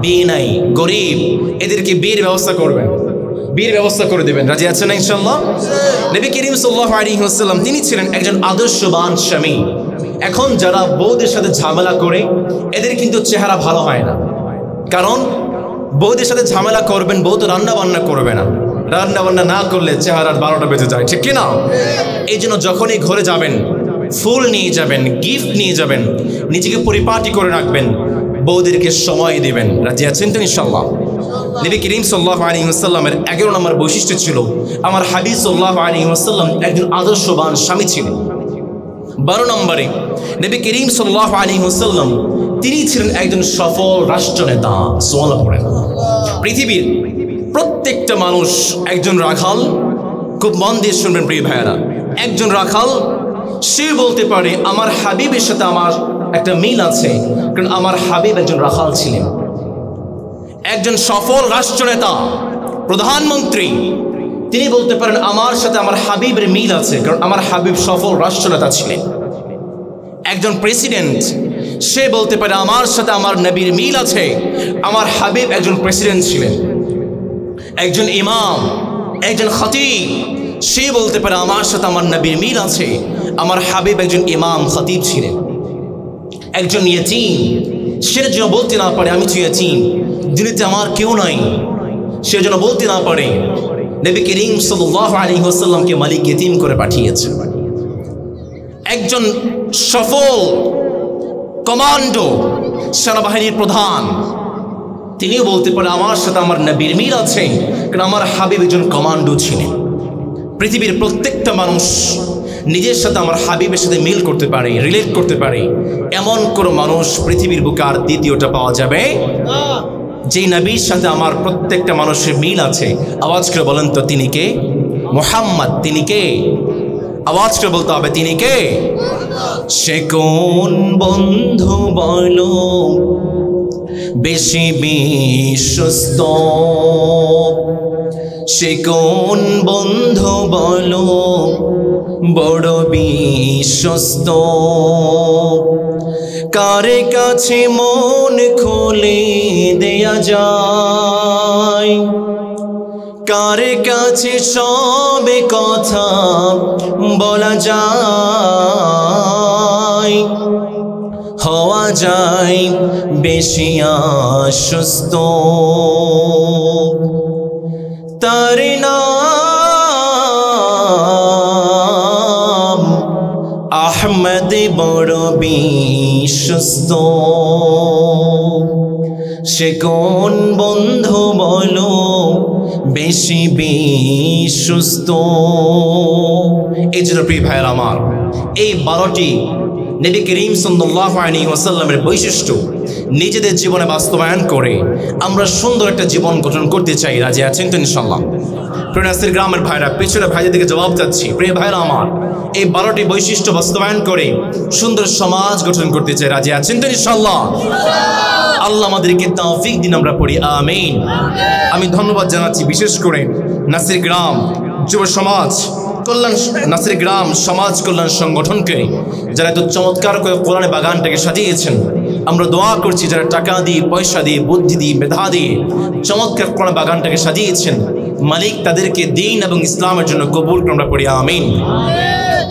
Speaker 1: বিয়ে নাই, গরিব, এদেরকে বিয়ের ব্যবস্থা করবেন, বিয়ের ব্যবস্থা করে দেবেন। রাজি আছেন না ইনশাআল্লাহ? নবী করিম সাল্লাল্লাহু আলাইহি ওয়াসাল্লাম তিনি ছিলেন একজন আদর্শবান স্বামী। এখন যারা বউদের সাথে ঝামেলা করে এদের কিন্তু চেহারা ভালো হয় না, কারণ বউদের সাথে ঝামেলা করবেন, বউ তো রান্না বান্না করবে না, রান্না বান্না না করলে চেহারার 12টা বেজে যায়, ঠিক কিনা? এই জন্য যখনই ঘরে যাবেন ফুল নিয়ে যাবেন, গিফট নিয়ে যাবেন, নিজেকে পরিপাটি করে রাখবেন, বউদেরকে সময় দিবেন। রাজি আছেন তো ইনশাআল্লাহ? নবী করিম সাল্লাল্লাহু আলাইহি ওয়াসাল্লামের 11 নম্বর বৈশিষ্ট্য ছিল আমার হাবিব সাল্লাল্লাহু আলাইহি ওয়াসাল্লাম একজন আদর্শবান স্বামী ছিলেন। 12 নম্বরে নবী করিম সাল্লাল্লাহু আলাইহি ওয়াসাল্লাম তিনি ছিলেন একজন সফল রাষ্ট্রনেতা। সুবহানাল্লাহ পড়েন। পৃথিবীর প্রত্যেকটা মানুষ একজন রাখাল, খুব মন দিয়ে শুনবেন প্রিয় ভাইয়েরা, একজন রাখাল সে বলতে পারে আমার হাবিবের সাথে আমার একটা মিল আছে, কারণ আমার হাবিব একজন রাখাল ছিলেন। একজন সফল রাষ্ট্রনেতা, প্রধানমন্ত্রী, তিনি বলতে পারেন আমার সাথে আমার হাবিবের মিল আছে, কারণ আমার হাবিব সফল রাষ্ট্রনেতা ছিলেন। একজন প্রেসিডেন্ট সে বলতে পারে আমার সাথে আমার নবীর মিল আছে, আমার হাবিব একজন প্রেসিডেন্ট ছিলেন। একজন ইমাম, একজন খতিব সে বলতে পারে আমার সাথে আমার নবীর মিল আছে, আমার হাবিব একজন ইমাম খতিব ছিলেন। একজন ইয়েতিম সে যেন বলতে না পারে আমি তো ইয়েতিম, দুনিয়াতে আমার কেউ নাই, সে যেন বলতে না পারে নবী করিম সাল্লাল্লাহু আলাইহি ওয়াসাল্লামকে মালিক ইয়েতিম করে পাঠিয়েছে। একজন সফল কমান্ডো, সেনাবাহিনীর প্রধান, তিনিও বলতে পারে আমার সাথে আমার নবীর মিল আছে, কারণ আমার হাবিব একজন কমান্ডো ছিলেন। পৃথিবীর প্রত্যেকটা মানুষ নিজের সাথে আমার হাবিবের সাথে মিল করতে পারে, রিলেট করতে পারে, এমন কোনো মানুষ পৃথিবীর বুকে আর দ্বিতীয়টা পাওয়া যাবে না। যেই নবীর সাথে আমার প্রত্যেকটা মানুষের মিল আছে, আওয়াজ করে বলেন তো তিনি কে? মুহাম্মদ। তিনি কে? আওয়াজ করে বলতে হবে তিনি কে? সে কোন বন্ধু বলো বেশি বিশ্বস্ত, সে কোন বন্ধু বলো বড় বিশ্বস্ত, কারে কাছে মন খুলে দেয়া যায়, কারে কাছে সবে কথা বলা যায়, হওয়া যায় বেশি আশ্বস্ত। তার নাম আহমদ বড় বিশ্বস্ত, সে কোন বন্ধু বলো বেশি বিশ্বস্ত। এই জন্য প্রিয় ভাইয়ের আমার, এই 12টি নবী করিম সাল্লাল্লাহু আলাইহি ওয়াসাল্লামের বৈশিষ্ট্য নিজেদের জীবনে বাস্তবায়ন করে আমরা সুন্দর একটা জীবন গঠন করতে চাই। রাজি আছেন তো ইনশাআল্লাহ? প্রিয় নাসির গ্রামের ভাইরা, পিছনে ভাইদের দিকে জবাব চাচ্ছি, প্রিয় ভাইরা আমার, এই 12টি বৈশিষ্ট্য বাস্তবায়ন করে সুন্দর সমাজ গঠন করতে চাই। রাজি আছেন তো ইনশাআল্লাহ? আল্লাহ আমাদেরকে তৌফিক দিন, আমরা পড়ি আমিন। আমি ধন্যবাদ জানাচ্ছি বিশেষ করে নাসির গ্রাম যুব সমাজ কল্যাণ, নাসির গ্রাম সমাজ কল্যাণ সংগঠনকে, যারা এত চমৎকার করে কোরআনে বাগানটাকে সাজিয়েছেন। আমরা দোয়া করছি যারা টাকা দিয়ে, পয়সা দিয়ে, বুদ্ধি দিয়ে, মেধা দিয়ে চমৎকার কোরআন বাগানটাকে সাজিয়েছেন, মালিক তাদেরকে দ্বীন এবং ইসলামের জন্য কবুল করে, আমরা পড়ি আমিন।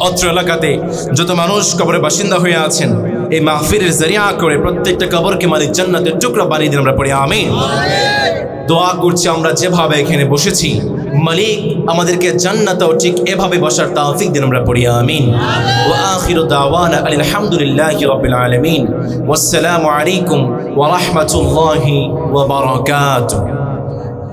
Speaker 1: অত্র এলাকাতে যত মানুষ কবরের বাসিন্দা হয়ে আছেন, এই মাহফিলের জরিয়া করে প্রত্যেকটা কবরকে মালিক জান্নাতের টুকরা বানিয়ে দিন, আমরা পড়ি আমিন। দোয়া করছি আমরা যেভাবে এখানে বসেছি, মালিক আমাদেরকে জান্নাতেও ঠিক এভাবে বসার তৌফিক দিন, আমরা পড়ি আমিন। ওয়া আখিরু দাওয়ানা আলহামদুলিল্লাহি রাব্বিল আলামিন। ওয়াসসালামু আলাইকুম ওয়া রাহমাতুল্লাহি ওয়া বারাকাতুহু।